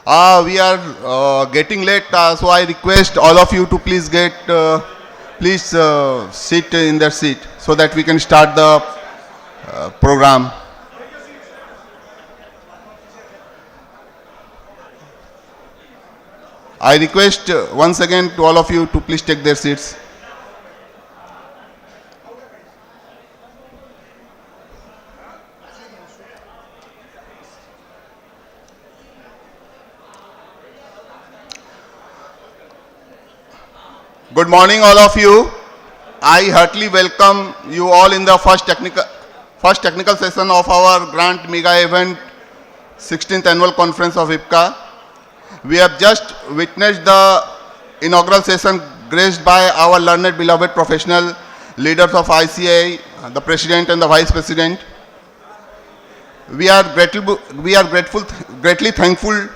We are getting late, so I request all of you to please sit in their seat so that we can start the program. I request once again to all of you to please take their seats. Good morning, all of you. I heartily welcome you all in the first technical session of our Grant Mega Event 16th Annual Conference of IPCA. We have just witnessed the inaugural session graced by our learned, beloved professional leaders of ICAI, the President and the Vice President. We are greatly thankful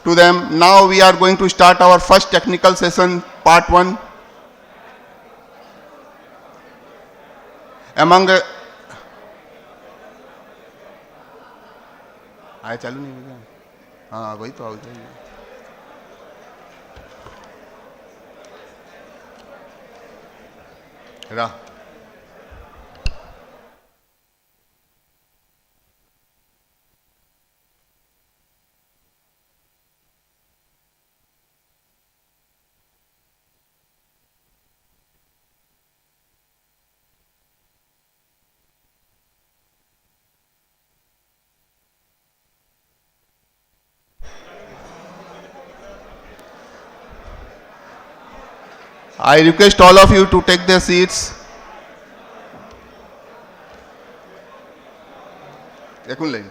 to them. Now we are going to start our first technical session, part 1. Among आया चालू नहीं हो गया हाँ वही तो आ जाएगी रहा I request all of you to take their seats. देखून लें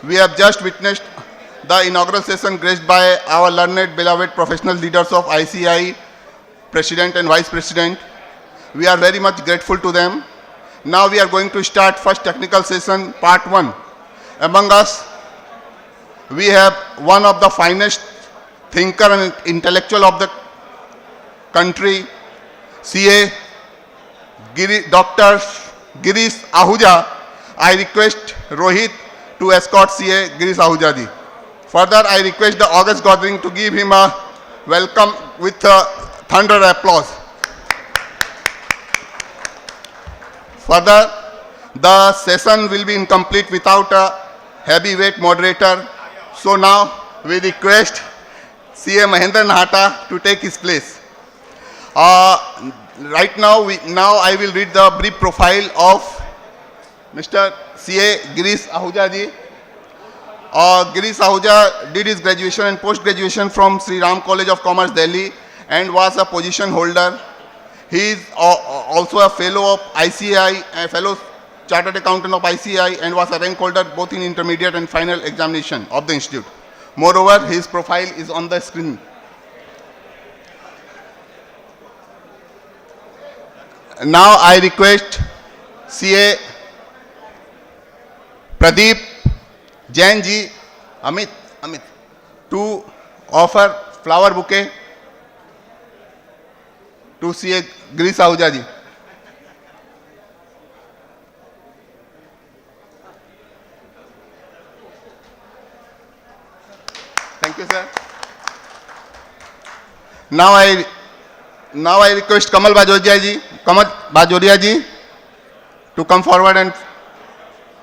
We have just witnessed the inaugural session graced by our learned, beloved professional leaders of ICI, President and Vice President. We are very much grateful to them. Now we are going to start first technical session, part 1. Among us, we have one of the finest thinker and intellectual of the country, CA, Dr. Girish Ahuja. I request Rohit to escort CA Girish Ahuja ji. Further, I request the August gathering to give him a welcome with a thunder applause. Further, the session will be incomplete without a heavyweight moderator. So now we request CA Mahendra Nahata to take his place. Right now, I will read the brief profile of Mr. CA Girish Ahuja ji. Girish Ahuja did his graduation and post-graduation from Sri Ram College of Commerce, Delhi, and was a position holder. He is also a fellow of ICAI, a fellow chartered accountant of ICAI, and was a rank holder both in intermediate and final examination of the institute. Moreover, his profile is on the screen. Now I request CA Pradeep Jain ji, Amit, to offer flower bouquet. to CA Girish Ahuja ji. Thank you, sir. Now I request Kamal Bajoria ji to come forward and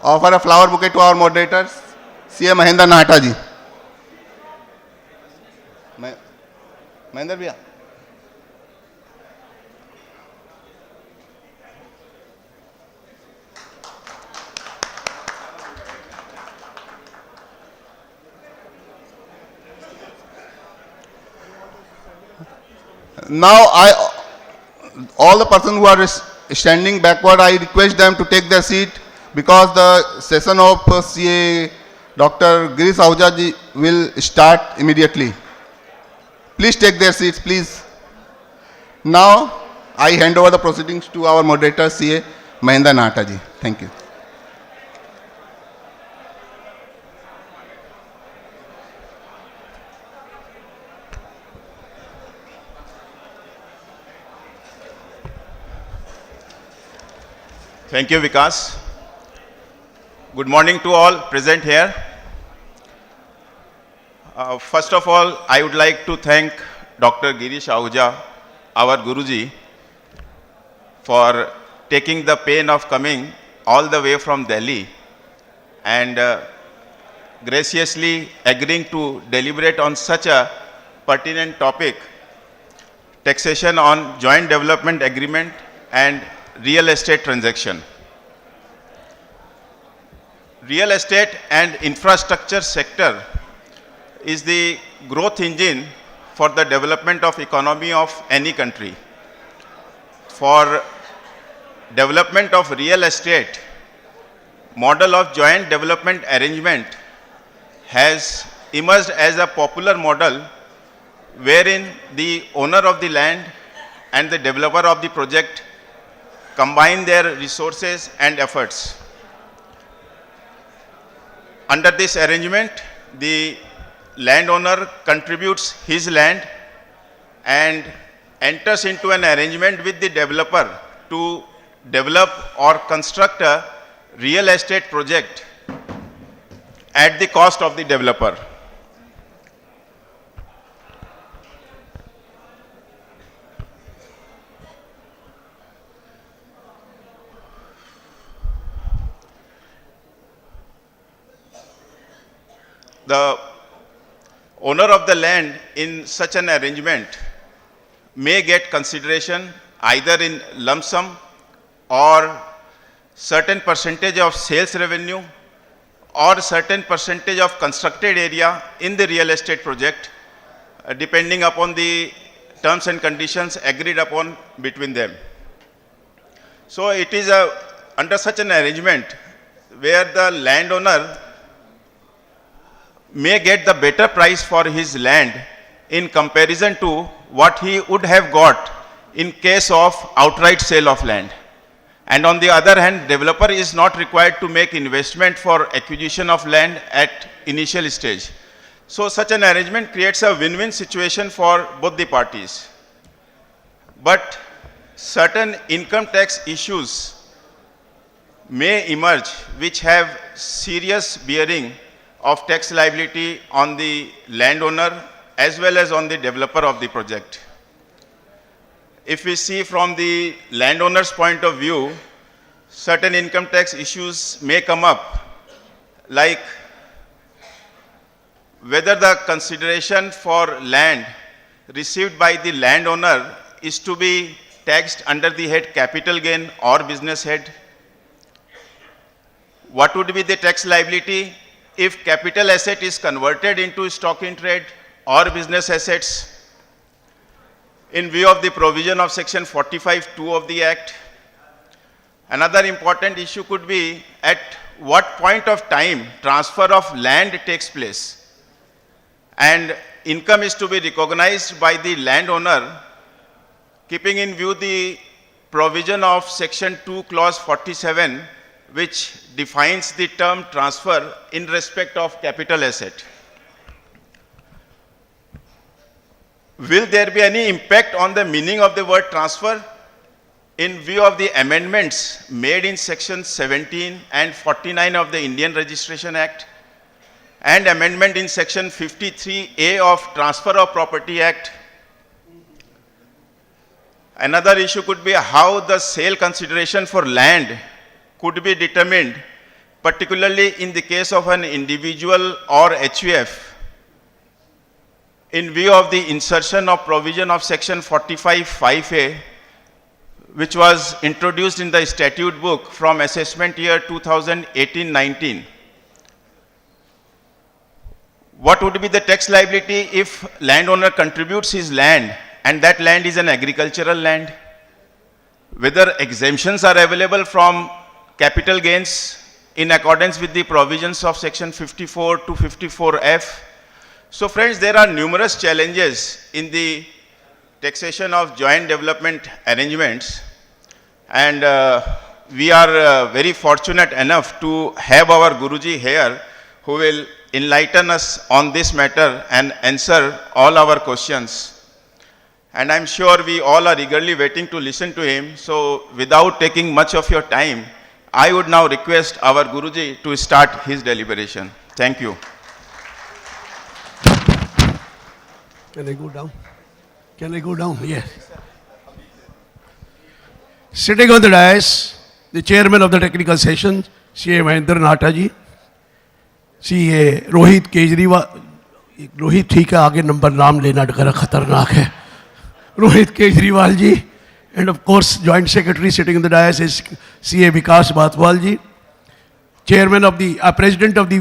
offer a flower bouquet to our moderators, CA Mahendra Nahata ji. Mahendra bhaiya. Now all the persons who are standing backward, I request them to take their seat because the session of CA Dr. Girish Ahuja ji will start immediately. Please take their seats, please. Now I hand over the proceedings to our moderator, CA Mahendra Nahata ji. Thank you. Thank you, Vikas. Good morning to all present here. First of all, I would like to thank Dr. Girish Ahuja, our Guruji, for taking the pain of coming all the way from Delhi and graciously agreeing to deliberate on such a pertinent topic, taxation on joint development agreement and real estate transaction. Real estate and infrastructure sector is the growth engine for the development of economy of any country. For development of real estate, model of joint development arrangement has emerged as a popular model wherein the owner of the land and the developer of the project combine their resources and efforts. Under this arrangement, the landowner contributes his land and enters into an arrangement with the developer to develop or construct a real estate project at the cost of the developer. The owner of the land in such an arrangement may get consideration either in lump sum or certain percentage of sales revenue or certain percentage of constructed area in the real estate project depending upon the terms and conditions agreed upon between them. So it is under such an arrangement where the landowner may get the better price for his land in comparison to what he would have got in case of outright sale of land. And on the other hand, developer is not required to make investment for acquisition of land at initial stage. So such an arrangement creates a win-win situation for both the parties. But certain income tax issues may emerge which have serious bearing of tax liability on the landowner as well as on the developer of the project. If we see from the landowner's point of view, certain income tax issues may come up, like whether the consideration for land received by the landowner is to be taxed under the head capital gain or business head. What would be the tax liability if capital asset is converted into stock in trade or business assets? In view of the provision of section 45(2) of the Act, another important issue could be at what point of time transfer of land takes place and income is to be recognized by the landowner, keeping in view the provision of section 2 clause 47 which defines the term transfer in respect of capital asset. will there be any impact on the meaning of the word transfer in view of the amendments made in section 17 and 49 of the Indian Registration Act and amendment in section 53A of Transfer of Property Act? Another issue could be how the sale consideration for land could be determined, particularly in the case of an individual or HUF, in view of the insertion of provision of section 45(5)(a), which was introduced in the statute book from assessment year 2018-19. What would be the tax liability if landowner contributes his land and that land is an agricultural land? Whether exemptions are available from capital gains in accordance with the provisions of section 54 to 54F. So friends, there are numerous challenges in the taxation of joint development arrangements, and we are very fortunate enough to have our Guruji here who will enlighten us on this matter and answer all our questions. And I'm sure we all are eagerly waiting to listen to him. So without taking much of your time, I would now request our Guruji to start his deliberation. Thank you. Can I go down? Can I go down? Yes. Sitting on the dais, the chairman of the technical session, CA Mahendra Nahata ji, CA Rohit Kejriwal, Rohit ठीक है, आगे number नाम लेना खतरनाक है, Rohit Kejriwal ji, and of course joint secretary sitting in the dais is CA Vikas Bathwal ji, chairman of the president of the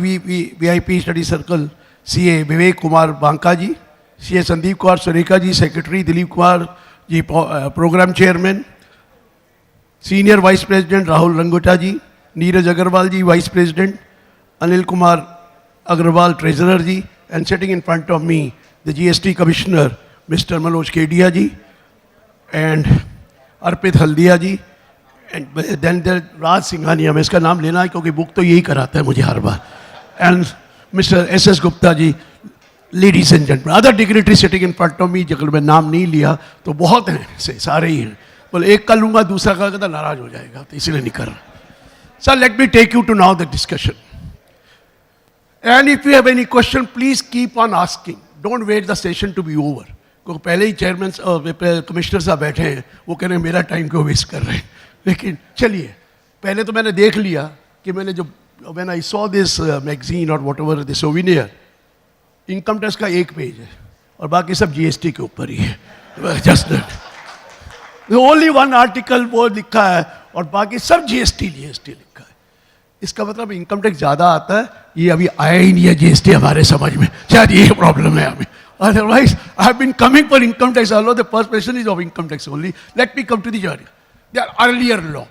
VIP study circle, CA Vivek Kumar Banka ji, CA Sandeep Kumar Sureka ji, secretary Dilip Kumar ji, program chairman, senior vice president Rahul Rangota ji, Neeraj Agarwal ji, vice president, Anil Kumar Agarwal, treasurer ji, and sitting in front of me, the GST commissioner, Mr. Manoj Kedia ji, and Arpit Haldia ji, and then the Raj Singhania, मैं इसका नाम लेना है क्योंकि book तो यही कराता है मुझे हर बार, and Mr. S.S. Gupta ji, ladies and gentlemen, other dignitaries sitting in front of me, अगर मैं नाम नहीं लिया तो बहुत हैं, सारे ही हैं, बोले एक का लूँगा दूसरा का तो नाराज हो जाएगा, तो इसलिए नहीं कर रहा. So let me take you to now the discussion. And if you have any question, please keep on asking. Don't wait the session to be over. क्योंकि पहले ही चेयरमैन कमिश्नर साहब बैठे हैं, वो कह रहे हैं मेरा टाइम क्यों वेस्ट कर रहे हैं. लेकिन चलिए, पहले तो मैंने देख लिया कि मैंने जो when I saw this magazine or whatever the souvenir, income tax का एक पेज है और बाकी सब जीएसटी के ऊपर ही है. Just that. The only one article वो लिखा है और बाकी सब जीएसटी लिखा है. इसका मतलब इनकम टैक्स ज़्यादा आता है, ये अभी आया ही नहीं है जीएसटी हमारे समझ में, शायद ये प्रॉब्लम है अभी. Otherwise, I have been coming for income tax. Although the first question is of income tax only. Let me come to the journey. The earlier law.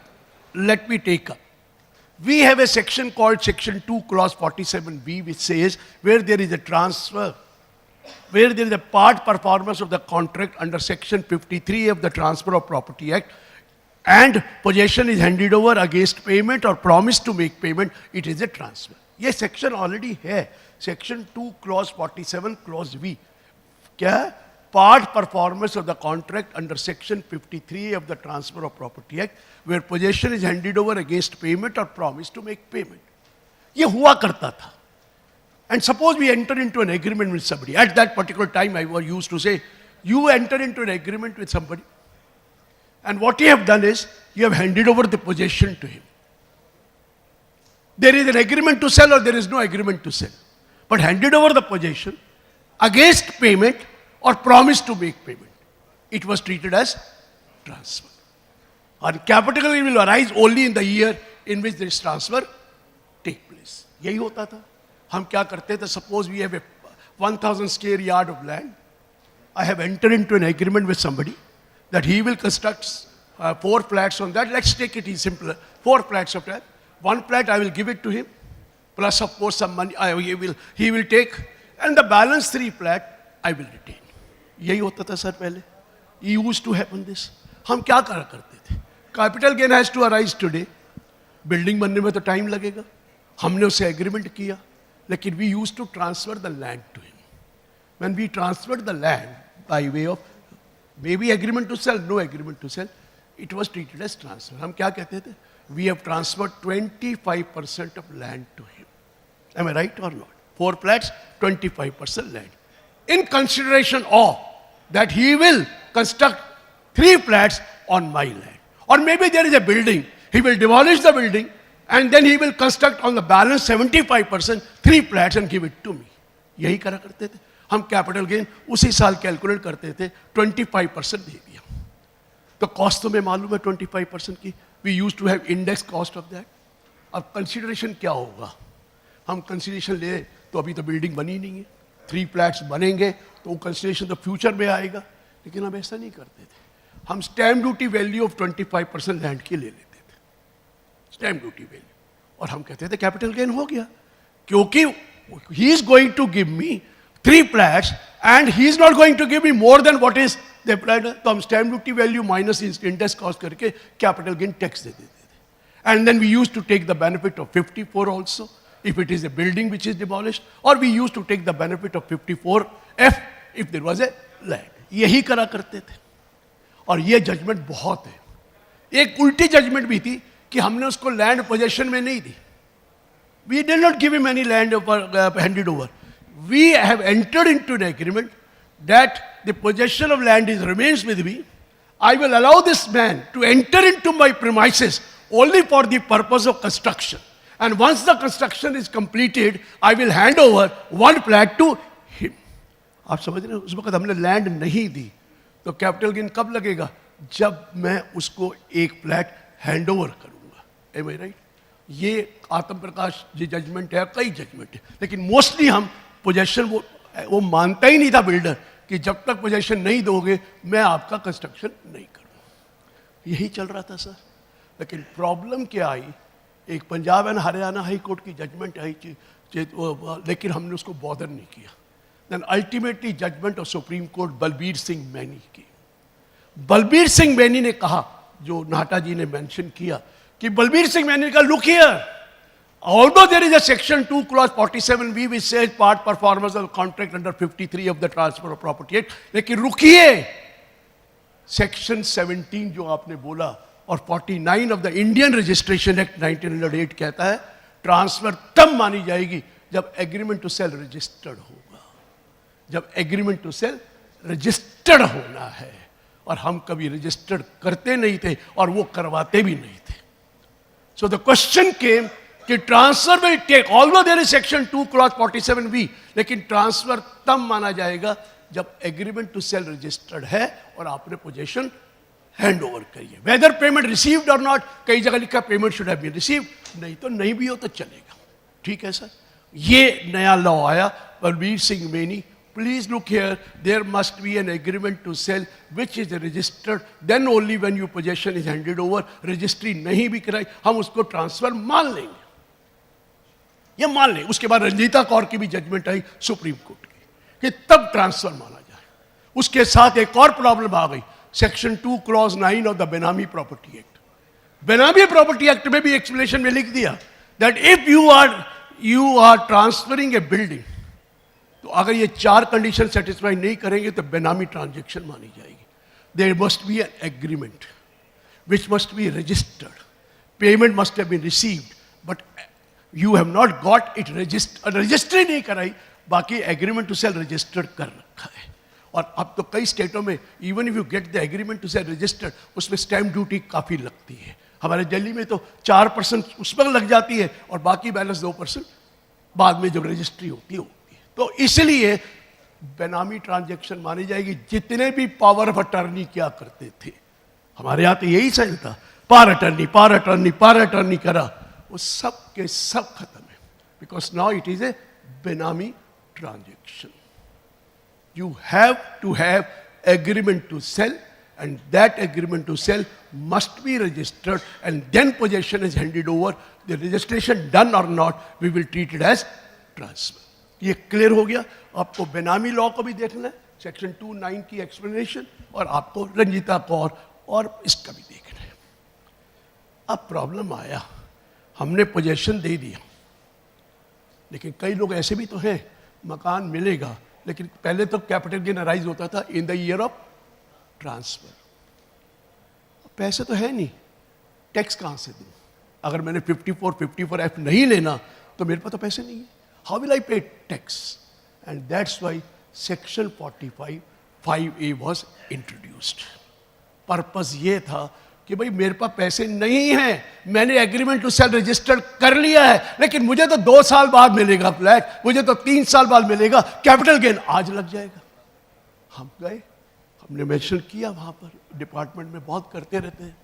Let me take up. We have a section called Section 2, Clause 47B, which says where there is a transfer, where there is a part performance of the contract under Section 53 of the Transfer of Property Act, and possession is handed over against payment or promise to make payment, it is a transfer. ये section already है. Section 2, Clause 47, Clause V. क्या है? Part performance of the contract under Section 53 of the Transfer of Property Act, where possession is handed over against payment or promise to make payment. ये हुआ करता था. And suppose we enter into an agreement with somebody. At that particular time, I was used to say, you enter into an agreement with somebody, and what you have done is, you have handed over the possession to him. There is an agreement to sell or there is no agreement to sell. But handed over the possession against payment or promise to make payment, it was treated as transfer. And capital gain will arise only in the year in which this transfer take place. यही होता था. हम क्या करते थे? Suppose we have a 1,000 square yard of land. I have entered into an agreement with somebody that he will construct 4 flats on that. Let's take it simpler. 4 flats of that. 1 flat I will give it to him, plus of course some money he will take, and the balance 3 flat I will retain. यही होता था sir पहले. Used to happen this. हम क्या करा करते थे? Capital gain has to arise today. Building बनने में तो टाइम लगेगा. हमने उससे एग्रीमेंट किया, लेकिन we used to transfer the land to him. When we transferred the land, by way of maybe agreement to sell, no agreement to sell. It was treated as transfer. हम क्या कहते थे? We have transferred 25% of land to him. Am I right or not? 4 flats, 25% land. In consideration of that he will construct 3 flats on my land. Or maybe there is a building, he will demolish the building and then he will construct on the balance 75% 3 flats and give it to me. यही करा करते थे. हम capital gain उसी साल calculate करते थे, 25% दे दिया. तो कॉस्ट तो मैं मालूम है 25% की. We use to have index cost of that. अब कंसिडरेशन क्या होगा? हम कंसिडरेशन ले तो अभी तो बिल्डिंग बनी नहीं है, 3 फ्लैट्स बनेंगे तो वो कंसिडरेशन तो फ्यूचर में आएगा. लेकिन हम ऐसा नहीं करते थे. हम stamp duty value of 25% land की ले लेते थे, स्टैम्प ड्यूटी वैल्यू. और हम कहते थे कैपिटल गेन हो गया, क्योंकि he is going to give me 3 flats and he is not going to give me more than what is the applied. तो हम stamp duty value minus index cost करके कैपिटल गेन टैक्स दे देते थे. And then we use to take the benefit of 54 also if it is a building which is demolished, or we used to take the benefit of 54F if there was a land. यही करा करते थे. और ये judgement बहुत है. एक उल्टी जजमेंट भी थी कि हमने उसको लैंड पोजेशन में नहीं दी. We did not give him any land handed over. We have entered into an agreement that the possession of land remains with me. I will allow this man to enter into my premises only for the purpose of construction. And once the construction is completed, I will hand over 1 flat to him. आप समझ रहे हैं? उस वक्त हमने land नहीं दी, तो capital gain कब लगेगा? जब मैं उसको 1 फ्लैट हैंड ओवर करूंगा. एम आई राइट? ये आत्म प्रकाश जी जजमेंट है, कई जजमेंट है, लेकिन मोस्टली हम पोजेशन वो मानता ही नहीं था बिल्डर कि जब तक पोजेशन नहीं दोगे मैं आपका कंस्ट्रक्शन नहीं करूँगा. यही चल रहा था सर. लेकिन प्रॉब्लम क्या आई? एक Punjab and Haryana high court की जजमेंट आई, लेकिन हमने उसको बॉदर नहीं किया. Then ultimately judgement of supreme court Balbir Singh Maini की. बलबीर सिंह मैनी ने कहा, जो नाटा जी ने मेंशन किया, कि बलबीर सिंह मैनी ने कहा, look here, although there is a section 2 clause 47B which says part performance of the contract under 53 of the Transfer of Property Act, लेकिन रुकिए, सेक्शन 17 जो आपने बोला और 49 of the Indian registration act 1908 कहता है ट्रांसफर तब मानी जाएगी जब एग्रीमेंट टू सेल रजिस्टर्ड होगा. जब एग्रीमेंट टू सेल रजिस्टर्ड होना है, और हम कभी रजिस्टर्ड करते नहीं थे और वो करवाते भी नहीं थे. सो द क्वेश्चन केम कि transfer will take, although there is section 2 clause 47B, लेकिन ट्रांसफर तब माना जाएगा जब एग्रीमेंट टू सेल रजिस्टर्ड है और आपने पोजीशन हैंड ओवर करिए. वेदर पेमेंट रिसीव्ड और नॉट, कई जगह लिखा payment should have been received, नहीं तो नहीं भी हो तो चलेगा. ठीक है सर. ये नया लॉ आया. Balbir Singh Maini, please look here, there must be an agreement to sale which is registered, then only when your possession is handed over. Registry नहीं भी कराई, हम उसको ट्रांसफर मान लेंगे. ये मान लें. उसके बाद रंजीता कौर की भी जजमेंट आई सुप्रीम कोर्ट की कि तब ट्रांसफर माना जाए. उसके साथ एक और प्रॉब्लम आ गई, section 2 clause 9 of the Benami property act. Benami property act में भी एक्सप्लेनेशन में लिख दिया that if you are transferring a building, तो अगर ये 4 कंडीशन सेटिस्फाई नहीं करेंगे तो बेनामी ट्रांजेक्शन मानी जाएगी. There must be an agreement which must be registered, payment must have been received, but you have not got it registry नहीं कराई, बाकी एग्रीमेंट टू सेल रजिस्टर्ड कर रखा है. और अब तो कई स्टेटों में even if you get the agreement to sale registered, उसमें स्टैम्प ड्यूटी काफ़ी लगती है. हमारे दिल्ली में तो 4% उस पर लग जाती है और बाकी बैलेंस 2% बाद में जब रजिस्ट्री होती है. तो इसलिए बेनामी ट्रांजैक्शन मानी जाएगी. जितने भी पावर ऑफ अटर्नी क्या करते थे, हमारे यहाँ तो यही सही था, पावर अटर्नी करा, वो सब के सब खत्म है. Because now it is a बेनामी transaction. You have to have agreement to sell, and that agreement to sell must be registered, and then possession is handed over. The registration done or not, we will treat it as transfer. ये clear हो गया. आपको बेनामी law को भी देखना है, section 2(9) की एक्सप्लेनेशन, और आपको रंजीता कौर और इसका भी देखना है. अब प्रॉब्लम आया, हमने पोजेशन दे दिया, लेकिन कई लोग ऐसे भी तो हैं, मकान मिलेगा लेकिन पहले तो कैपिटल गेन अराइज होता था इन द ईयर ऑफ ट्रांसफर। पैसे तो है नहीं, टैक्स कहां से दूं? अगर मैंने 54F नहीं लेना तो मेरे पास तो पैसे नहीं है। हाउ विल आई पे tax? And that's why section 45(5)(a) was introduced. Purpose ये था कि भाई मेरे पास पैसे नहीं हैं, मैंने एग्रीमेंट टू सेल रजिस्टर्ड कर लिया है, लेकिन मुझे तो 2 साल बाद मिलेगा फ्लैट, मुझे तो 3 साल बाद मिलेगा, कैपिटल गेन आज लग जाएगा। हम गए, हमने मेंशन किया, वहां पर डिपार्टमेंट में बहुत करते रहते हैं।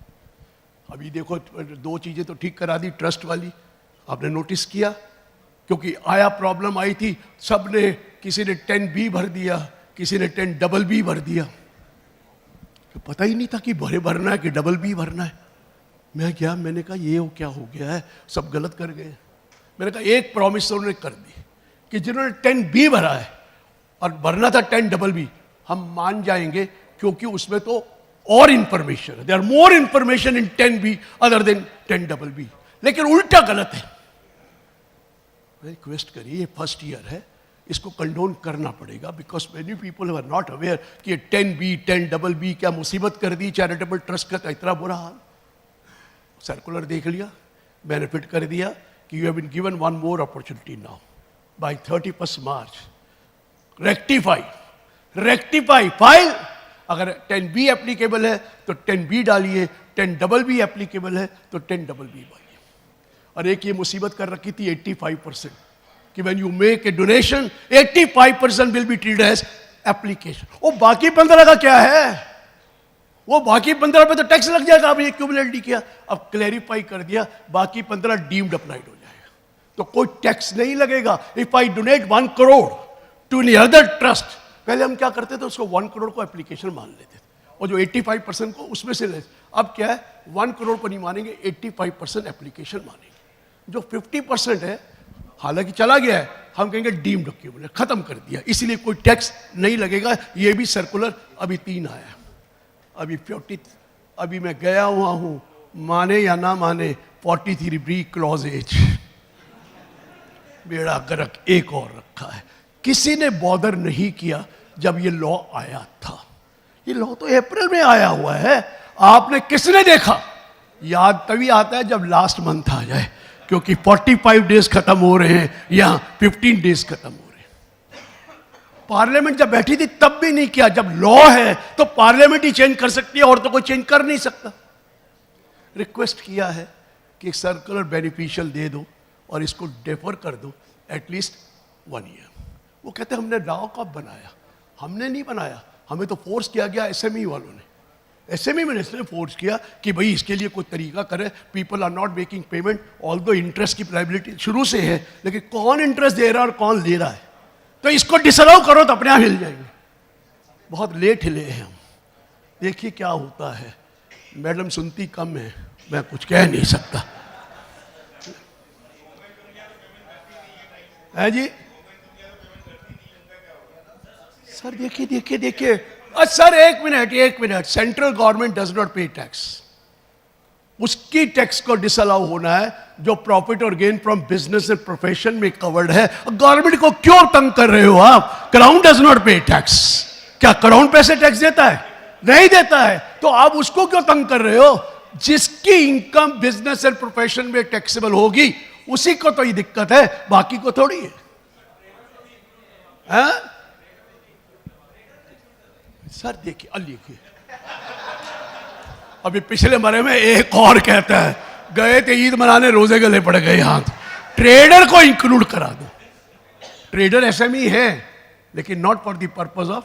अभी देखो 2 चीजें तो ठीक करा दी, ट्रस्ट वाली आपने नोटिस किया, क्योंकि आया प्रॉब्लम आई थी, सब ने, किसी ने 10B भर दिया, किसी ने 10BB भर दिया, तो पता ही नहीं था कि भरना है कि BB भरना है। मैं गया, मैंने कहा ये क्या हो गया है, सब गलत कर गए। मैंने कहा एक प्रॉमिस उन्होंने कर दी कि जिन्होंने 10B भरा है और भरना था 10BB, हम मान जाएंगे, क्योंकि उसमें तो और इंफॉर्मेशन है, there are more information in 10B other than 10BB। लेकिन उल्टा गलत है। मैं रिक्वेस्ट करिए, फर्स्ट ईयर है, इसको कंडोन करना पड़ेगा, because many people are not aware कि 10B 10BB क्या मुसीबत कर दी चैरिटेबल ट्रस्ट का, इतना बुरा हाल। सर्कुलर देख लिया, बेनिफिट कर दिया कि you have been given one more opportunity now by 31 March, rectify file. अगर 10B एप्लीकेबल है तो 10B डालिए, 10BB एप्लीकेबल है तो 10BB डालिए। और एक ये मुसीबत कर रखी थी 85% कि when you make a donation 85% will be treated as application. वो बाकी 15 का क्या है? वो बाकी 15 पे तो टैक्स लग जाएगा। अब ये क्यूमुलेटिव किया, अब क्लैरिफाई कर दिया, बाकी 15 डीम्ड अप्लाइड हो जाएगा, तो कोई टैक्स नहीं लगेगा। If I donate 1 crore to any other trust, पहले हम क्या करते थे, उसको 1 करोड़ को एप्लीकेशन मान लेते थे, और जो 85% को उसमें से ले। अब क्या है, 1 करोड़ को नहीं मानेंगे, 85% एप्लीकेशन मानेंगे। जो 50% है, हालांकि चला गया है, हम कहेंगे डीम्ड क्यूमुलेटिव, खत्म कर दिया, इसीलिए कोई टैक्स नहीं लगेगा। ये भी सर्कुलर अभी 3 आया, अभी मैं गया हुआ हूं, माने या ना माने 43B क्लॉज H, बेड़ा गर्क एक और रखा है। किसी ने बॉदर नहीं किया जब ये लॉ आया था। ये लॉ तो अप्रैल में आया हुआ है, आपने किसने देखा? याद तभी आता है जब लास्ट मंथ आ जाए, क्योंकि 45 डेज खत्म हो रहे हैं या 15 डेज खत्म हो रहे हैं। पार्लियामेंट जब बैठी थी तब भी नहीं किया। जब लॉ है तो पार्लियामेंट ही चेंज कर सकती है, और तो कोई चेंज कर नहीं सकता। रिक्वेस्ट किया है कि सर्कुलर बेनिफिशियल दे दो और इसको डेफर कर दो एटलीस्ट 1 ईयर। वो कहते हैं हमने लॉ कब बनाया? हमने नहीं बनाया, हमें तो फोर्स किया गया SME वालों ने। SME मिनिस्टर ने फोर्स किया कि भाई इसके लिए कोई तरीका करे। People are not making payment, although interest की प्राइबिलिटी शुरू से है, लेकिन कौन इंटरेस्ट दे रहा है और कौन ले रहा है, तो इसको डिसअलाउ करो तो अपने आप हिल जाएंगे। बहुत लेट हिले हैं हम, देखिए क्या होता है। मैडम सुनती कम है, मैं कुछ कह नहीं सकता है जी। सर देखिए सर, एक minute, central government does not पे टैक्स। उसकी टैक्स को डिसअलाउ होना है जो प्रॉफिट और gain from business and profession में कवर्ड है। गवर्नमेंट को क्यों तंग कर रहे हो आप? क्राउन डज नॉट पे टैक्स। क्या क्राउन पैसे टैक्स देता है? नहीं देता है, तो आप उसको क्यों तंग कर रहे हो? जिसकी इनकम बिजनेस एंड प्रोफेशन में टैक्सेबल होगी उसी को तो ये दिक्कत है, बाकी को थोड़ी है। सर देखिए, अभी पिछले मरे में एक और कहता है, गए थे ईद मनाने, रोजे गले पड़ गए हाथ। ट्रेडर को इंक्लूड करा दो। ट्रेडर SME है, लेकिन not for the purpose of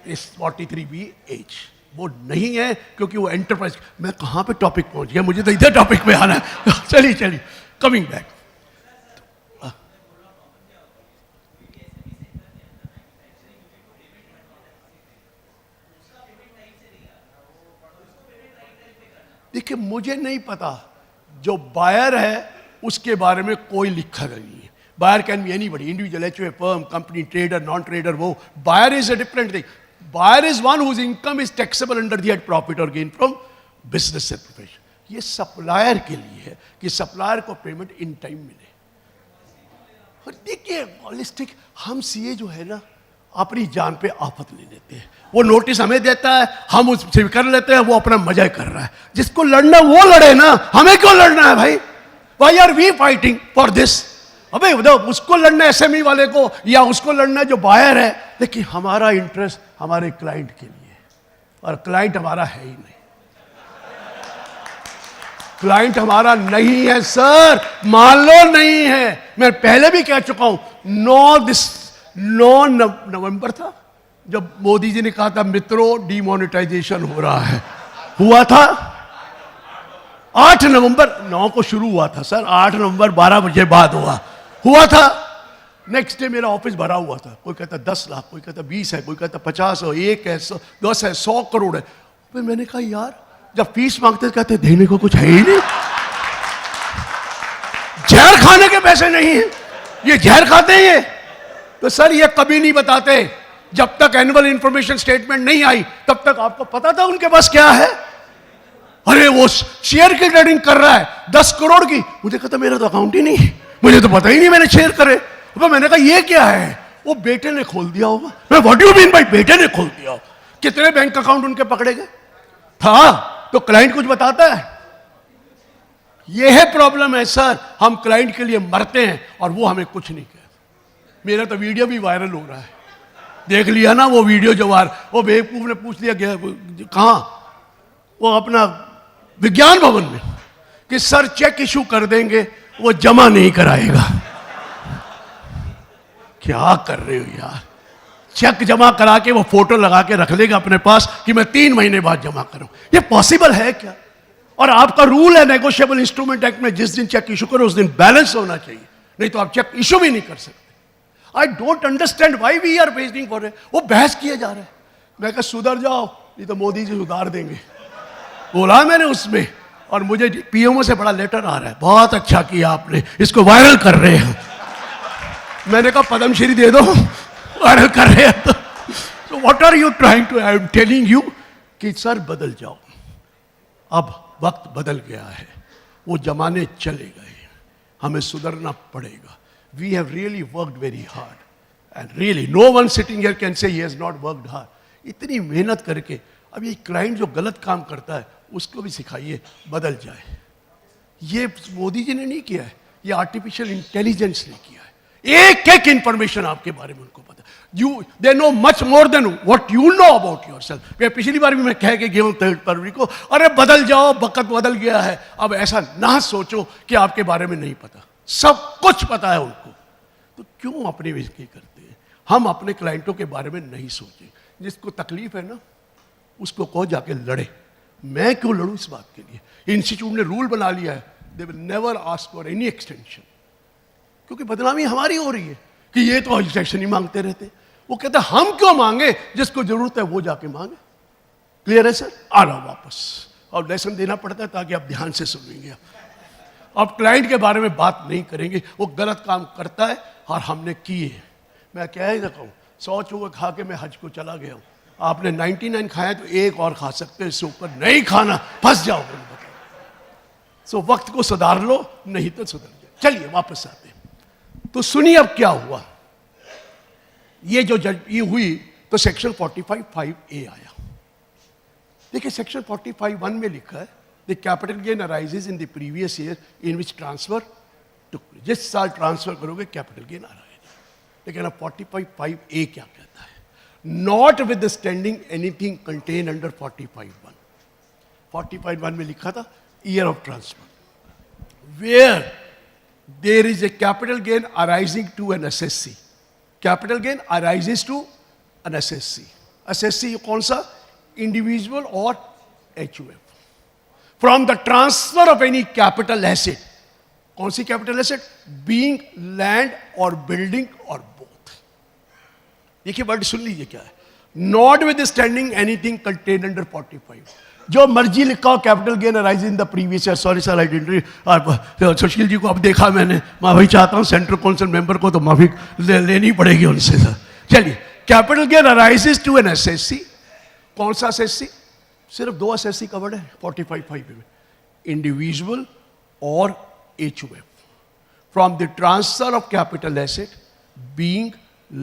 इस 43BH। वो नहीं है, क्योंकि वो एंटरप्राइज। मैं कहां पे टॉपिक पहुंच गया, मुझे तो इधर टॉपिक पे आना है। चलिए कमिंग बैक। देखिए, मुझे नहीं पता, जो बायर है उसके बारे में कोई लिखा नहीं है। Buyer can be anybody, individual, HUA firm, company, trader, non trader. वो buyer is a different thing. Buyer is one whose income is taxable under the head profit और gain from business and profession. ये supplier के लिए है कि supplier को payment in time मिले। और देखिए हॉलिस्टिक, हम CA जो है ना, अपनी जान पे आफत ले लेते हैं। वो नोटिस हमें देता है, हम उससे कर लेते हैं, वो अपना मजा कर रहा है। जिसको लड़ना वो लड़े ना, हमें क्यों लड़ना है भाई? Why are we fighting for this? अबे उसको लड़ना एसएमई वाले को, या उसको लड़ना जो बायर है, लेकिन हमारा इंटरेस्ट हमारे क्लाइंट के लिए, और क्लाइंट हमारा है ही नहीं। क्लाइंट हमारा नहीं है सर, मान लो नहीं है। मैं पहले भी कह चुका हूं, 9 नवंबर था जब मोदी जी ने कहा था मित्रों डिमोनेटाइजेशन हो रहा है, हुआ था 8 नवंबर, 9 को शुरू हुआ था सर, 8 नवंबर 12 बजे बाद हुआ था। नेक्स्ट डे मेरा ऑफिस भरा हुआ था। कोई कहता 10 लाख, कोई कहता 20 है, कोई कहता 50 है, 1 है, 10 है, 100 करोड़ है। फिर मैंने कहा यार, जब फीस मांगते कहते देने को कुछ है ही नहीं, जहर खाने के पैसे नहीं है, ये जहर खाते हैं ये। तो सर ये कभी नहीं बताते, जब तक एनुअल इंफॉर्मेशन स्टेटमेंट नहीं आई तब तक आपको पता था उनके पास क्या है। अरे वो शेयर की ट्रेडिंग कर रहा है 10 करोड़ की, मुझे कहता मेरा तो अकाउंट ही नहीं है, मुझे तो पता ही नहीं मैंने शेयर करे। तो मैंने कहा ये क्या है? वो बेटे ने खोल दिया होगा। मैं व्हाट डू यू मीन भाई बेटे ने खोल दिया? कितने बैंक अकाउंट उनके पकड़े गए था? तो क्लाइंट कुछ बताता है? ये है प्रॉब्लम है सर, हम क्लाइंट के लिए मरते हैं और वो हमें कुछ नहीं कहते। मेरा तो वीडियो भी वायरल हो रहा है, देख लिया ना वो वीडियो जो वो बेवकूफ ने पूछ लिया गया कहां, वो अपना विज्ञान भवन में, कि सर चेक इशू कर देंगे, वो जमा नहीं कराएगा। क्या कर रहे हो यार? चेक जमा करा के वो फोटो लगा के रख लेगा अपने पास कि मैं 3 महीने बाद जमा करूं। ये पॉसिबल है क्या? और आपका रूल है नेगोशिएबल इंस्ट्रूमेंट एक्ट में, जिस दिन चेक इशू करो उस दिन बैलेंस होना चाहिए, नहीं तो आप चेक इशू भी नहीं कर सकते। I don't understand why we are waiting for it. वो बहस किए जा रहे हैं। मैं कहा सुधर जाओ, नहीं तो मोदी जी सुधार देंगे, बोला मैंने उसमें। और मुझे पीएमओ से बड़ा लेटर आ रहा है, बहुत अच्छा किया आपने, इसको वायरल कर रहे हैं। मैंने कहा पद्मश्री दे दो, वायरल कर रहे हैं तो what are you trying to, I am telling you कि सर बदल जाओ, अब वक्त बदल गया है, वो जमाने चले गए, हमें सुधरना पड़ेगा। We have really worked very hard and really no one sitting here can say he has not worked hard. इतनी मेहनत करके अब ये क्लाइंट जो गलत काम करता है उसको भी सिखाइए बदल जाए। ये मोदी जी ने नहीं किया है, ये आर्टिफिशियल इंटेलिजेंस ने किया है। एक एक इंफॉर्मेशन आपके बारे में उनको पता है। They know much more than what you know about yourself. मैं पिछली बार भी मैं कह के गया हूं 3 फरवरी को, अरे बदल जाओ, वक्त बदल गया है। अब ऐसा ना सोचो कि आपके बारे में नहीं पता, सब कुछ पता है उनको। तो क्यों अपने बेइज्जती करते हैं? हम अपने क्लाइंटों के बारे में नहीं सोचे। जिसको तकलीफ है ना उसको कहो जाके लड़े। मैं क्यों लड़ूं इस बात के लिए? इंस्टीट्यूट ने रूल बना लिया है, they will never ask for any extension, क्योंकि बदनामी हमारी हो रही है कि ये तो एक्सटेंशन ही मांगते रहते। वो कहते हैं हम क्यों मांगे, जिसको जरूरत है वो जाके मांगे। क्लियर है सर? आ रहा हूं वापस, और लेसन देना पड़ता है ताकि आप ध्यान से सुनेंगे। अब क्लाइंट के बारे में बात नहीं करेंगे, वो गलत काम करता है और हमने किए। मैं क्या ही कहूँ, 100 चूहे खा के मैं हज को चला गया हूँ। आपने 99 खाया तो एक और खा सकते, इससे ऊपर नहीं खाना, फंस जाओगे। सो वक्त को सुधार लो, नहीं तो सुधर जाए। चलिए वापस आते हैं। तो सुनिए अब क्या हुआ। ये जो ये हुई तो सेक्शन 45(5)(a) आया। देखिए सेक्शन 45(1) में लिखा है the capital gain arises in the previous year in which transfer took place. जिस साल ट्रांसफर करोगे कैपिटल गेन आ रहा है। लेकिन अब 45(5)(a) क्या कहता है? Notwithstanding anything contain under 45(1). 45(1) में लिखा था year of transfer where there is a capital gain arising to an assessee. Capital gain arises to an assessee. Assessee कौन सा? Individual or HUF. From the transfer of any capital asset. कौन सी capital asset? Being land or building or both. देखिए word सुन लीजिए क्या है। Notwithstanding anything contained under 45. जो मर्जी लिखा हो capital gain arise in the previous year. Sorry sir, I Sushil ji को अब देखा मैंने, मैं वही चाहता हूँ सेंट्रल काउंसिल मेंबर को तो माफी लेनी पड़ेगी उनसे सर। चलिए, capital gain arises to an assessee. कौन सा एसएससी? सिर्फ 2 एसएससी कवर्ड है 45(5) में, इंडिविजुअल और HUF। From the transfer of capital asset being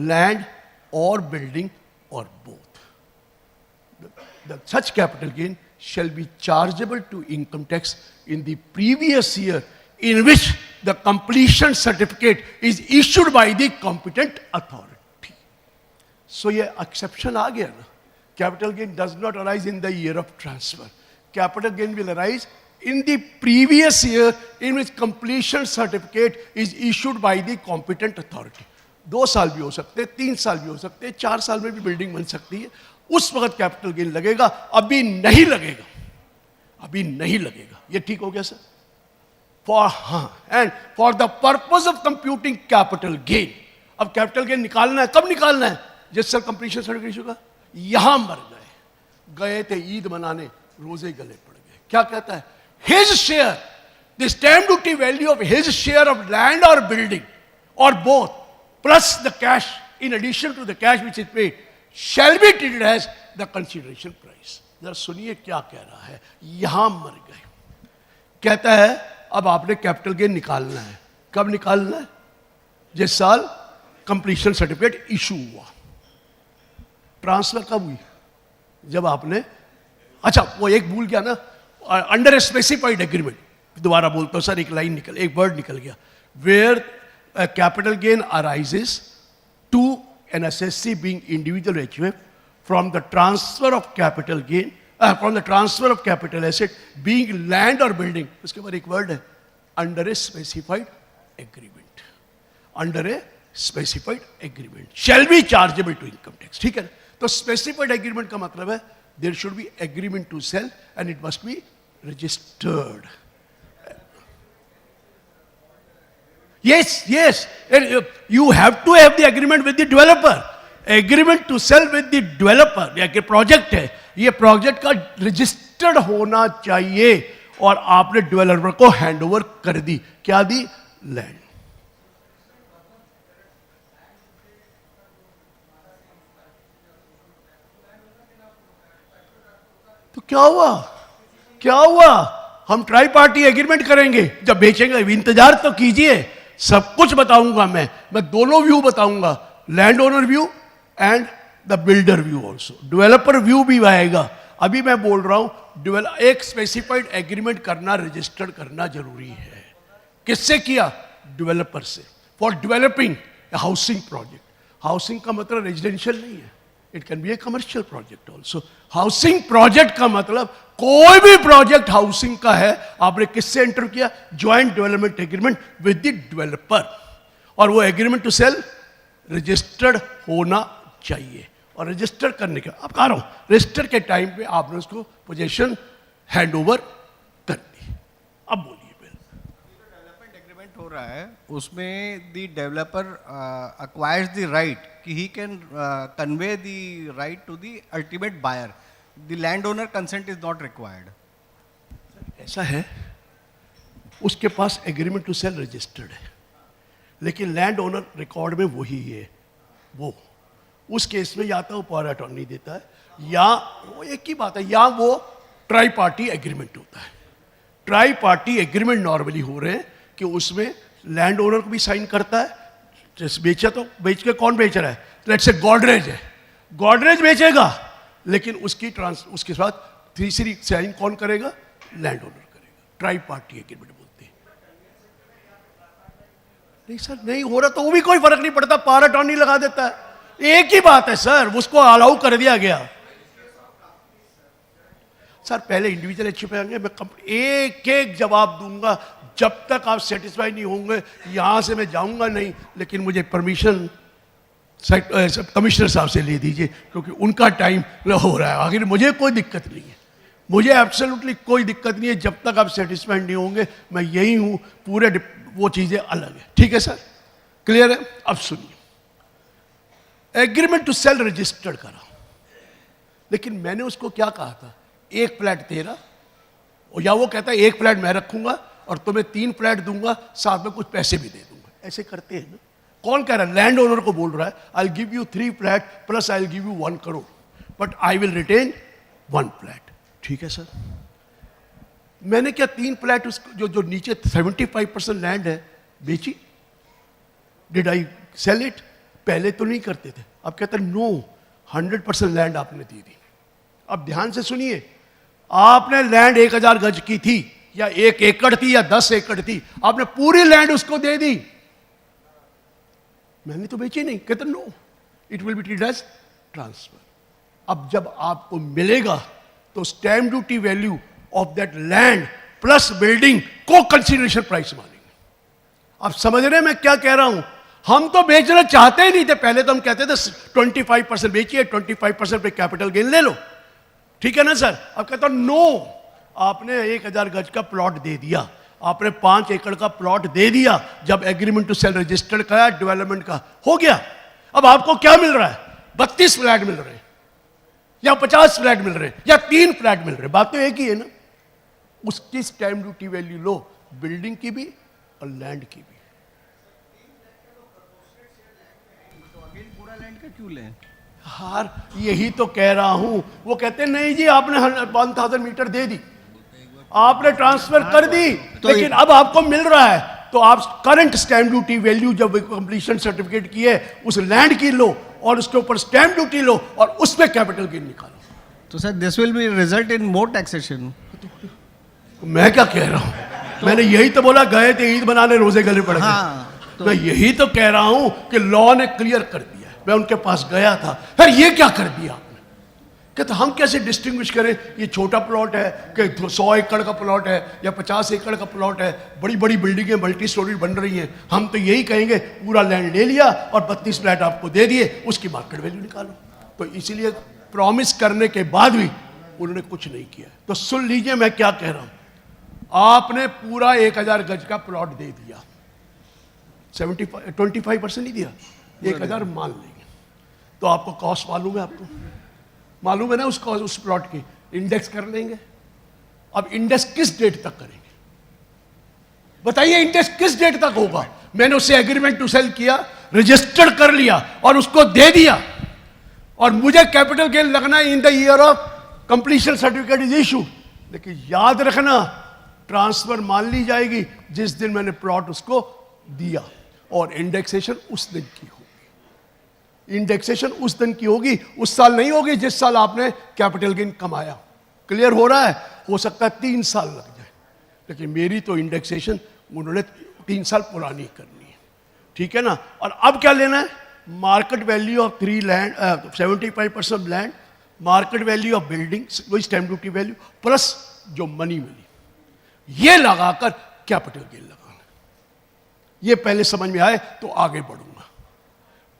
land or building or both. Such capital gain shall be chargeable to income tax in the previous year in which the completion certificate is issued by the competent authority. So ये exception आ गया ना. Capital gain does not arise in the year of transfer. Capital gain will arise in the previous year in which completion certificate is issued by the competent authority. 2 साल भी हो सकते हैं, 3 साल भी हो सकते हैं, 4 साल में भी बिल्डिंग बन सकती है. उस वक्त कैपिटल गेन लगेगा, अभी नहीं लगेगा, अभी नहीं लगेगा. ये ठीक हो गया sir? And for the purpose of computing capital gain. अब कैपिटल गेन निकालना है, कब निकालना है? जिस सर कंप्लीशन सर्टिफिकेट इशू का. यहां मर गए थे ईद मनाने, रोजे गले पड़ गए. क्या कहता है? His share, the stamp duty value of his share of land और बिल्डिंग और both plus the cash in addition to the cash which is paid shall be treated as the consideration price. जरा सुनिए क्या कह रहा है. यहां मर गए. कहता है अब आपने कैपिटल गेन निकालना है. कब निकालना है? जिस साल कंप्लीशन सर्टिफिकेट इशू हुआ. ट्रांसफर कब हुई? जब आपने, अच्छा वो एक भूल गया ना, अंडर ए स्पेसिफाइड एग्रीमेंट. दोबारा बोलता हूं सर, एक लाइन निकल, एक वर्ड निकल गया. Where capital gain arises to an assessee being individual HUF from the transfer of capital gain, from the transfer of capital asset being land or building. उसके बाद एक word है, under a specified agreement. Under a specified agreement shall be chargeable to income tax. ठीक है? तो specified agreement का मतलब है there should be agreement to sell and it must be registered. Yes, yes. You have to have the agreement with the developer. Agreement to sell with the developer. ये project है, ये project का registered होना चाहिए और आपने developer को handover कर दी. क्या दी? लैंड. तो क्या हुआ? क्या हुआ? हम ट्राई पार्टी एग्रीमेंट करेंगे. जब बेचेंगे इंतजार तो कीजिए, सब कुछ बताऊंगा मैं दोनों व्यू बताऊंगा, land owner view and the builder view also. Developer view भी आएगा. अभी मैं बोल रहा हूं एक स्पेसिफाइड एग्रीमेंट करना, रजिस्टर्ड करना जरूरी है. किससे किया? डेवलपर से. For developing housing project. Housing का मतलब रेजिडेंशियल नहीं है, it can be A commercial project also. Housing project का मतलब कोई भी प्रोजेक्ट हाउसिंग का है, आपने किससे एंटर किया? Joint development agreement with the developer. और वो एग्रीमेंट टू सेल रजिस्टर्ड होना चाहिए. और रजिस्टर करने के, अब कह रहा हूं रजिस्टर के टाइम पे आपने उसको पोजीशन हैंड ओवर कर दी. अब बोलिए. डेवलपमेंट एग्रीमेंट हो रहा है, उसमें the developer acquires the right कि he can convey the right to the ultimate buyer. The landowner consent is not required. ऐसा है, उसके पास एग्रीमेंट टू सेल रजिस्टर्ड है, लेकिन लैंड ओनर रिकॉर्ड में वही है. वो उस केस में या तो वो पावर अटॉर्नी देता है, या वो एक ही बात है, या वो ट्राई पार्टी एग्रीमेंट होता है. ट्राई पार्टी एग्रीमेंट नॉर्मली हो रहे हैं कि उसमें लैंड ओनर को भी साइन करता है. जैसे बेचा तो बेच के कौन बेच रहा है? लेट्स से गॉडरेज है, गॉडरेज बेचेगा, लेकिन उसके साथ तीसरी साइन कौन करेगा? लैंड ओनर करेगा. ट्राई पार्टी एग्रीमेंट बोलते हैं. नहीं सर, नहीं हो रहा तो वो भी कोई फर्क नहीं पड़ता, पावर अटॉर्नी लगा देता है. एक ही बात है सर, उसको अलाउ कर दिया गया. सर पहले इंडिविजुअल एचयू पे आएंगे, मैं एक एक जवाब दूंगा. जब तक आप सेटिस्फाई नहीं होंगे यहां से मैं जाऊंगा नहीं. लेकिन मुझे परमिशन कमिश्नर साहब से ले दीजिए, क्योंकि उनका टाइम हो रहा है. आखिर मुझे कोई दिक्कत नहीं है, मुझे एब्सोल्युटली कोई दिक्कत नहीं है. जब तक आप सेटिस्फाइड नहीं होंगे मैं यही हूं. पूरे वो चीजें अलग है. ठीक है सर, क्लियर है? अब सुनिए, एग्रीमेंट टू सेल रजिस्टर्ड करा, लेकिन मैंने उसको क्या कहा था? एक फ्लैट तेरा, या वो कहता है एक फ्लैट मैं रखूंगा और तुम्हें 3 फ्लैट दूंगा, साथ में कुछ पैसे भी दे दूंगा. ऐसे करते हैं ना. कौन कह रहा है? लैंड ओनर को बोल रहा है I will give you 3 flat plus I will give you 1 crore, but I will retain 1 flat. ठीक है सर. मैंने क्या 3 फ्लैट उसको जो नीचे 75% लैंड है बेची? Did I sell it? पहले तो नहीं करते थे, अब कहते हैं नो, 100% लैंड आपने दे दी। अब ध्यान से सुनिए, आपने लैंड 1000 गज की थी या 1 एकड़ थी या 10 एकड़ थी, आपने पूरी लैंड उसको दे दी, मैंने तो बेची नहीं। कहते no, it will be treated as transfer. अब जब आपको मिलेगा तो stamp duty value of that land plus building को कंसीडरेशन प्राइस मानेंगे। आप समझ रहे हैं मैं क्या कह रहा हूं? हम तो बेचना चाहते ही नहीं थे, पहले तो हम कहते थे 25% बेचिए, 25% पे कैपिटल गेन ले लो, ठीक है ना सर। अब कहता हूं नो, आपने 1000 गज का प्लॉट दे दिया, आपने 5 एकड़ का प्लॉट दे दिया, जब एग्रीमेंट टू सेल रजिस्टर्ड का डेवलपमेंट का हो गया, अब आपको क्या मिल रहा है? 32 फ्लैट मिल रहे हैं या 50 फ्लैट मिल रहे हैं या 3 फ्लैट मिल रहे हैं, बात तो एक ही है ना। उसकी स्टैम्प ड्यूटी वैल्यू लो, बिल्डिंग की भी और लैंड की भी। तो अगेन पूरा लैंड का क्यों लें? हार यही तो कह रहा हूं। वो कहते हैं नहीं जी आपने 1000 मीटर दे दी, आपने ट्रांसफर कर दी, लेकिन अब आपको मिल रहा है, तो आप करंट स्टैम्प ड्यूटी वैल्यू जब कंप्लीशन सर्टिफिकेट की है उस लैंड की लो और उसके ऊपर स्टैम्प ड्यूटी लो और उसमें कैपिटल गेन निकालो। तो sir this will be result in more taxation. मैं क्या कह रहा हूं? मैंने यही तो बोला, गए थे ईद बनाने, रोजे गले पड़ गए। हाँ, मैं यही तो कह रहा हूं कि लॉ ने क्लियर कर दिया है। मैं उनके पास गया था, फिर ये क्या कर दिया आपने? कहते हम कैसे डिस्टिंग्विश करें, ये छोटा प्लॉट है कि 100 एकड़ का प्लॉट है या 50 एकड़ का प्लॉट है, बड़ी बड़ी बिल्डिंगें मल्टी स्टोरी बन रही हैं। हम तो यही कहेंगे पूरा लैंड ले लिया और 32 फ्लैट आपको दे दिए, उसकी मार्केट वैल्यू निकालो। तो इसीलिए प्रॉमिस करने के बाद भी उन्होंने कुछ नहीं किया। तो सुन लीजिए मैं क्या कह रहा हूं, आपने पूरा 1000 गज का प्लॉट दे दिया, 25% नहीं दिया, 1000 मान लेंगे, तो आपको कॉस्ट मालूम है, आपको मालूम है ना उस प्लॉट की, इंडेक्स कर लेंगे। अब इंडेक्स किस डेट तक करेंगे बताइए? इंडेक्स किस डेट तक होगा? मैंने उससे एग्रीमेंट टू सेल किया, रजिस्टर्ड कर लिया और उसको दे दिया, और मुझे कैपिटल गेन लगना इन the year of completion certificate is issue. लेकिन याद रखना, ट्रांसफर मान ली जाएगी जिस दिन मैंने प्लॉट उसको दिया, और इंडेक्सेशन उस दिन की होगी। इंडेक्सेशन उस दिन की होगी, उस साल नहीं होगी जिस साल आपने कैपिटल गेन कमाया। क्लियर हो रहा है? हो सकता है 3 साल लग जाए, लेकिन मेरी तो इंडेक्सेशन उन्होंने 3 साल पुरानी करनी है, ठीक है ना। और अब क्या लेना है? Market value of 3 land, 75% land, market value of building, वही स्टैम्प ड्यूटी वैल्यू प्लस जो मनी मिली, ये लगाकर कैपिटल गेन लगाना। ये पहले समझ में आए तो आगे बढ़ूंगा।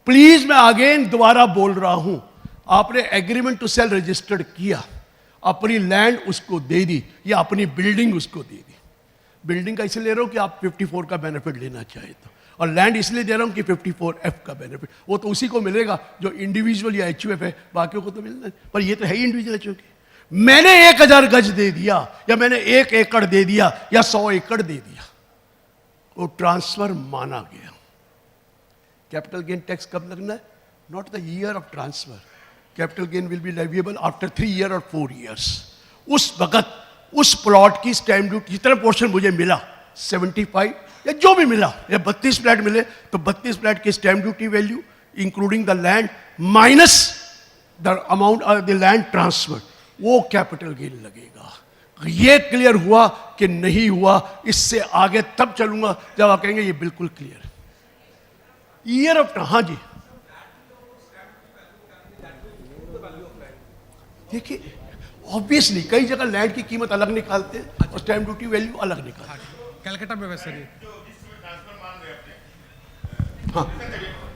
प्लीज मैं अगेन दोबारा बोल रहा हूं, आपने एग्रीमेंट टू सेल रजिस्टर्ड किया, अपनी लैंड उसको दे दी या अपनी बिल्डिंग उसको दे दी। बिल्डिंग का इसलिए ले रहा हूं कि आप 54 का बेनिफिट लेना चाहे तो, और लैंड इसलिए दे रहा हूं कि 54F का बेनिफिट वो तो उसी को मिलेगा जो इंडिविजुअल या HUF है, बाकियों को तो मिलना है, पर ये तो है ही इंडिविजुअल HUF। मैंने 1000 गज दे दिया या मैंने 1 एकड़ दे दिया या 100 एकड़ दे दिया, वो ट्रांसफर माना गया। कैपिटल गेन टैक्स कब लगना है? Not the year of transfer, capital gain will be leviable after 3 year और 4 ईयर्स। उस वक्त उस प्लॉट की स्टैम्प ड्यूटी, जितना पोर्शन मुझे मिला 75 या जो भी मिला, या 32 फ्लैट मिले तो 32 फ्लैट की stamp duty value including the land minus the amount of the land transfer, वो कैपिटल गेन लगेगा। ये क्लियर हुआ कि नहीं हुआ? इससे आगे तब चलूंगा जब आप कहेंगे ये बिल्कुल क्लियर है। ईयर ऑफ, हाँ जी, देखिए ऑब्वियसली कई जगह लैंड की कीमत अलग निकालते हैं और स्टैम्प ड्यूटी वैल्यू अलग निकालते हैं। कलकत्ता में वैसे नहीं। हाँ,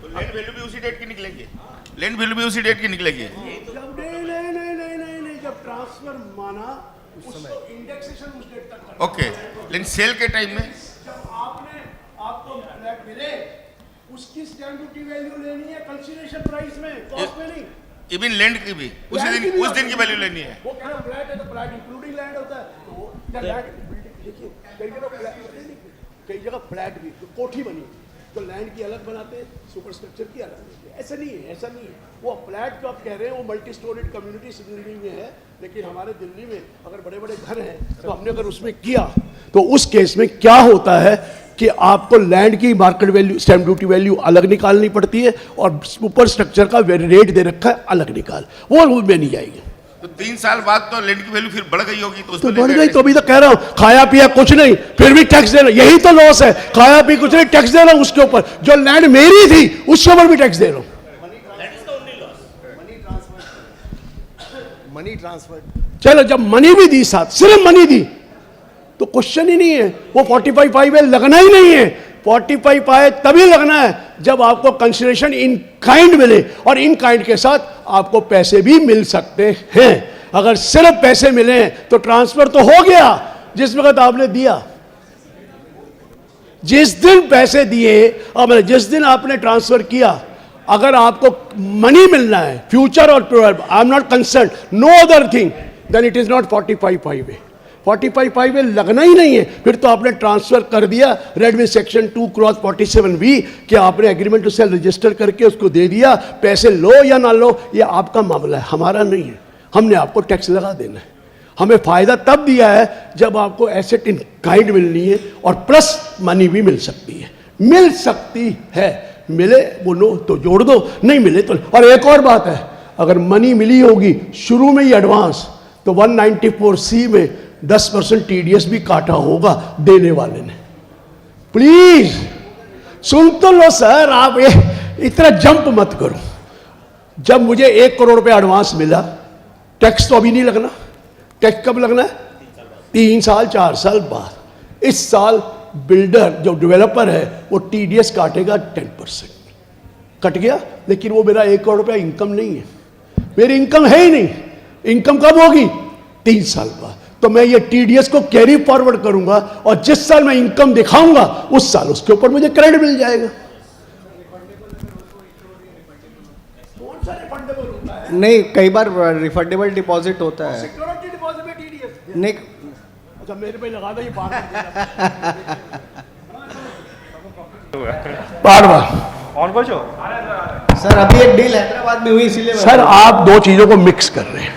लैंड वैल्यू भी उसी डेट की निकलेगी, लैंड वैल्यू भी उसी डेट की निकलेगी। जब नहीं, जब ट्रांसफर माना उसको इंडेक्सेशन उस डेट तक करना। ओके, लेकिन सेल के टाइम में जब आपको फ्लैट मिले उसकी स्टैम्प ड्यूटी वैल्यू लेनी है कंसीडरेशन प्राइस में, कॉस्ट में नहीं। इवन लैंड की भी उस दिन की वैल्यू लेनी है। वो कह रहा फ्लैट है तो फ्लैट इंक्लूडिंग लैंड होता है, तो वो क्या लैंड देखिए कई जगह फ्लैट भी तो कोठी बनी तो लैंड की अलग बनाते हैं, सुपर स्ट्रक्चर की अलग बनाते हैं। ऐसा नहीं है। वो फ्लैट जो आप कह रहे हैं वो मल्टी स्टोरेड कम्युनिटी बिल्डिंग में है, लेकिन हमारे दिल्ली में अगर बड़े बड़े घर हैं तो हमने अगर उसमें किया तो उस केस में क्या होता है कि आपको लैंड की market value, stamp duty value अलग निकालनी पड़ती है और ऊपर स्ट्रक्चर का रेट दे रखा है अलग निकाल, वो में नहीं जाएगी। तो 3 साल बाद तो लैंड की वैल्यू फिर बढ़ गई होगी, तो तो उसको बढ़ लेकर गई, तो अभी तो कह रहा हूं खाया पिया कुछ नहीं फिर भी टैक्स देना, यही तो लॉस है। खाया पी कुछ नहीं, टैक्स दे रहा हूं उसके ऊपर, जो लैंड मेरी थी उसके ऊपर भी टैक्स दे रहा हूं। Money transfer. चलो जब मनी भी दी, साथ सिर्फ मनी दी तो क्वेश्चन ही नहीं है, वो 45(5) लगना ही नहीं है। 45(5) तभी लगना है जब आपको कंसिडरेशन इन काइंड मिले, और इन काइंड के साथ आपको पैसे भी मिल सकते हैं। अगर सिर्फ पैसे मिले तो ट्रांसफर तो हो गया जिस वक्त आपने दिया। जिस दिन पैसे दिए और जिस दिन आपने ट्रांसफर किया, अगर आपको मनी मिलना है फ्यूचर और I am not concern, no other thing, then it is not 45(5). 45(5) लगना ही नहीं है, फिर तो आपने ट्रांसफर कर दिया रेड में सेक्शन 2/47V कि आपने एग्रीमेंट टू सेल रजिस्टर करके उसको दे दिया। पैसे लो या ना लो ये आपका मामला है, हमारा नहीं है। हमने आपको टैक्स लगा देना है। हमें फायदा तब दिया है जब आपको एसेट इन काइंड मिलनी है और प्लस मनी भी मिल सकती है, मिल सकती है। मिले बोलो तो जोड़ दो, नहीं मिले तो। और एक और बात है, अगर मनी मिली होगी शुरू में ही एडवांस, तो 194C में 10% TDS भी काटा होगा देने वाले ने। प्लीज सुन तो लो सर, आप ये इतना जंप मत करो। जब मुझे 1 करोड़ रुपए एडवांस मिला, टैक्स तो अभी नहीं लगना। टैक्स कब लगना है? 3 साल 4 साल बाद। इस साल बिल्डर जो डेवलपर है वो TDS काटेगा 10%, कट गया, लेकिन वो मेरा 1 करोड़ रुपया इनकम नहीं है, मेरी इनकम है ही नहीं। इनकम कब होगी? 3 साल बाद। तो मैं ये TDS को कैरी फॉरवर्ड करूंगा और जिस साल मैं इनकम दिखाऊंगा उस साल उसके ऊपर मुझे क्रेडिट मिल जाएगा। नहीं, कई बार रिफंडेबल डिपॉजिट होता है। सिक्योरिटी डिपॉजिट में TDS नहीं, अच्छा मेरे पे लगा दो ये बार और कुछ हो? सर अभी एक डील हैदराबाद में हुई इसीलिए सर आप दो चीजों को मिक्स कर रहे हैं।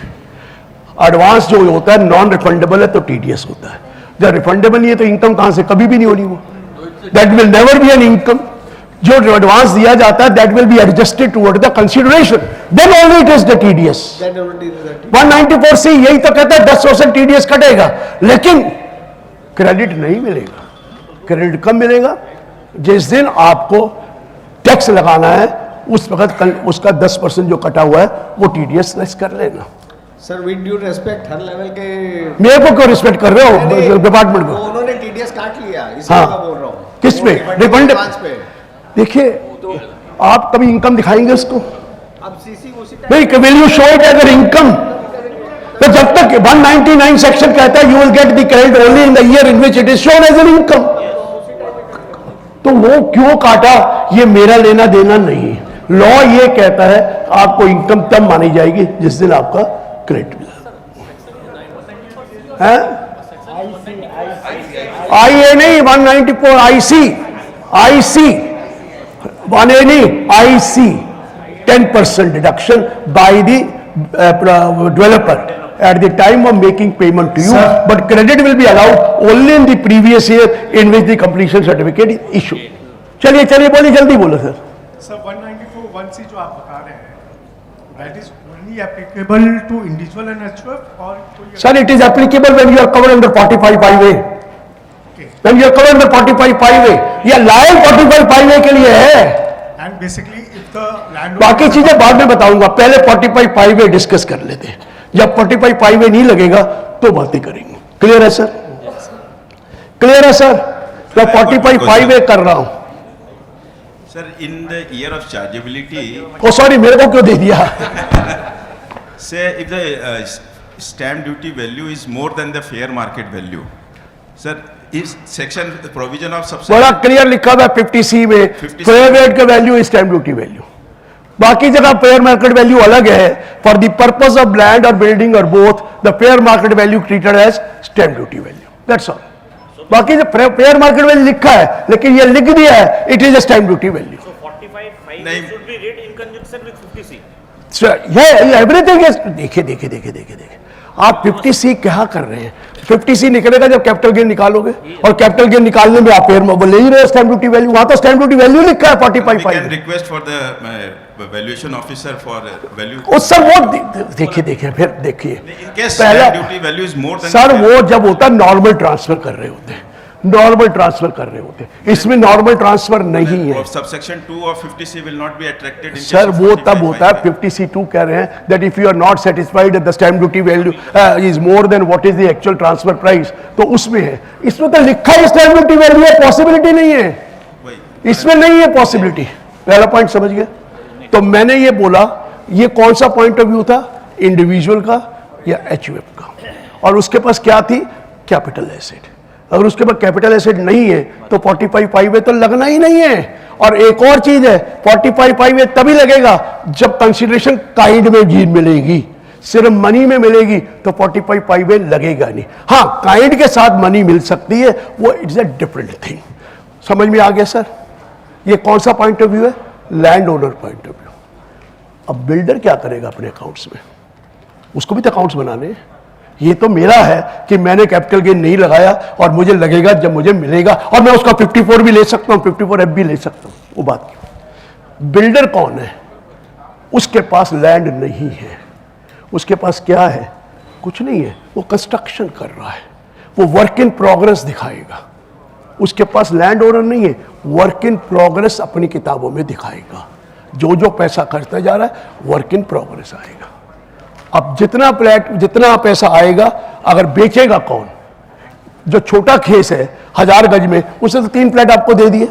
एडवांस जो होता है नॉन रिफंडेबल है तो TDS होता है, जब रिफंडेबल नहीं है तो इनकम कहां से? कभी भी नहीं होनी वो, that will never be an income. जो एडवांस दिया जाता है that will be adjusted toward the consideration, then only it is the TDS। 194C यही तो कहता है 10% TDS कटेगा, लेकिन क्रेडिट नहीं मिलेगा। क्रेडिट कब मिलेगा? जिस दिन आपको टैक्स लगाना है उस वक्त उसका 10% जो कटा हुआ है वो TDS लेस कर लेना। Sir with due respect her level के मेरे को क्यों रिस्पेक्ट कर रहे हो डिपार्टमेंट को? उन्होंने TDS काट लिया, इसलिए मैं बोल रहा हूँ। किस पे? रिफंड पे? देखिए आप कभी इनकम दिखाएंगे उसको? अब सीसी उसी नहीं, विल यू शो इट अगर इनकम? तो जब तक 199 सेक्शन कहता है you will get the credit only in the year in which it is shown as an income, तो वो क्यों काटा ये मेरा लेना देना नहीं है। लॉ ये कहता है आपको इनकम तब मानी जाएगी जिस दिन आपका क्रेडिट मिला है। IA नहीं 194 IC 1A नहीं IC 10% deduction by the developer at the time of making payment to you, but credit will be allowed only in the previous year in which the completion certificate is issued. चलिए चलिए बोलिए, जल्दी बोलो sir. Sir 194(1)(c) जो आप बता रहे हैं, that is only applicable to individual and HUF or कोई? Sir, it is applicable when you are covered under 45(5)(a). When you are covered under 45(5)(a), ये लायल 45(5)(a) के लिए है। And basically if the landlord बाकी चीजें बाद में बताऊंगा, पहले 45(5)(a) डिस्कस कर लेते हैं। जब 45(5)(a) नहीं लगेगा तो बातें करेंगे। क्लियर है सर? क्लियर है सर? तो 45(5)(a) कर रहा हूं। Sir, in the year of chargeability, oh sorry, मेरे को क्यों दे दिया? say if the stamp duty value is more than the fair market value, sir, if section provision of बड़ा subsection क्लियर लिखा हुआ है 50C में, 50C फेयर रेट का वैल्यू स्टैम्प ड्यूटी वैल्यू। बाकी जगह फेयर मार्केट वैल्यू अलग है। For the purpose of land और बिल्डिंग और both the fair market value treated as stamp duty value, that's all. बाकी जो फेयर मार्केट वैल्यू लिखा है, लेकिन ये लिख दिया है it is a stamp duty value. So 45(5) नहीं। should be read in conjunction with 50C. Everything is, देखिए देखिए देखिए देखिए देखिए, आप 50C क्या कर रहे हैं? 50C निकलेगा जब कैपिटल गेन निकालोगे, और कैपिटल गेन निकालने में आप फेयर वो ले ही रहे हो स्टैम्प ड्यूटी वैल्यू, वहां तो स्टैम्प ड्यूटी वैल्यू लिखा है We can 45.5। request for the valuation officer for value. उस सर वो देखिए फिर देखिए In case पहला stamp duty value is more than. Sir वो जब होता है नॉर्मल ट्रांसफर कर रहे होते हैं, नॉर्मल ट्रांसफर कर रहे होते हैं, इसमें नॉर्मल ट्रांसफर नहीं है Subsection 2 of 50C will not be attracted. in sir. case of वो तब होता है 45.5. 50C2 कह रहे हैं that if you are not satisfied the stamp duty value is more than what is the actual transfer price, तो उसमें है। इसमें तो लिखा है स्टैम्प ड्यूटी वैल्यू है, पॉसिबिलिटी नहीं है, वही। इसमें नहीं है पॉसिबिलिटी। पहला पॉइंट समझ गए? तो मैंने ये बोला, ये कौन सा पॉइंट ऑफ व्यू था, इंडिविजुअल का या एचयूएफ का, और उसके पास क्या थी, कैपिटल एसेट। अगर उसके पास कैपिटल एसेट नहीं है तो 45.5 तो लगना ही नहीं है। और एक और चीज है, 45.5 तभी लगेगा जब कंसीडरेशन काइंड में जी मिलेगी, सिर्फ मनी में मिलेगी तो 45.5 लगेगा नहीं। हाँ, काइंड के साथ मनी मिल सकती है, वो इट्स अ डिफरेंट थिंग। समझ में आ गया सर? ये कौन सा पॉइंट ऑफ व्यू है, land owner point of view. अब बिल्डर क्या करेगा अपने अकाउंट्स में, उसको भी तो अकाउंट्स बनाने हैं। ये तो मेरा है कि मैंने कैपिटल गेन नहीं लगाया और मुझे लगेगा जब मुझे मिलेगा, और मैं उसका 54 भी ले सकता हूं, 54F भी ले सकता हूं, वो बात की। बिल्डर कौन है, उसके पास लैंड नहीं है, उसके पास क्या है, कुछ नहीं है, वो कंस्ट्रक्शन कर रहा है, वो वर्क इन प्रोग्रेस दिखाएगा। उसके पास लैंड ओनर नहीं है, वर्क इन प्रोग्रेस अपनी किताबों में दिखाएगा। जो जो पैसा खर्चता जा रहा है वर्क इन प्रोग्रेस आएगा। अब जितना पैसा आएगा, अगर बेचेगा कौन, जो छोटा केस है 1000 गज में, उसने तो 3 फ्लैट आपको दे दिए,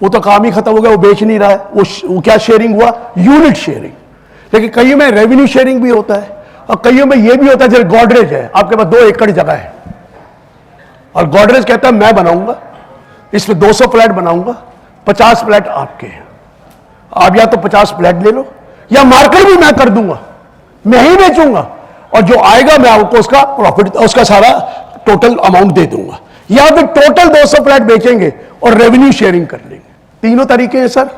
वो तो काम ही खत्म हो गया, वो बेच नहीं रहा है। वो क्या शेयरिंग हुआ, यूनिट शेयरिंग। लेकिन कईयों में रेवेन्यू शेयरिंग भी होता है, और कईयों में ये भी होता है, जैसे गोदरेज है, आपके पास 2 एकड़ जगह है और गोदरेज कहता है मैं बनाऊंगा, इसमें 200 फ्लैट बनाऊंगा, 50 फ्लैट आपके हैं। आप या तो 50 फ्लैट ले लो, या मार्केट भी मैं कर दूंगा, मैं ही बेचूंगा, और जो आएगा मैं आपको उसका प्रॉफिट, उसका सारा टोटल अमाउंट दे दूंगा। या फिर टोटल 200 फ्लैट बेचेंगे और रेवेन्यू शेयरिंग कर लेंगे। तीनों तरीके हैं सर,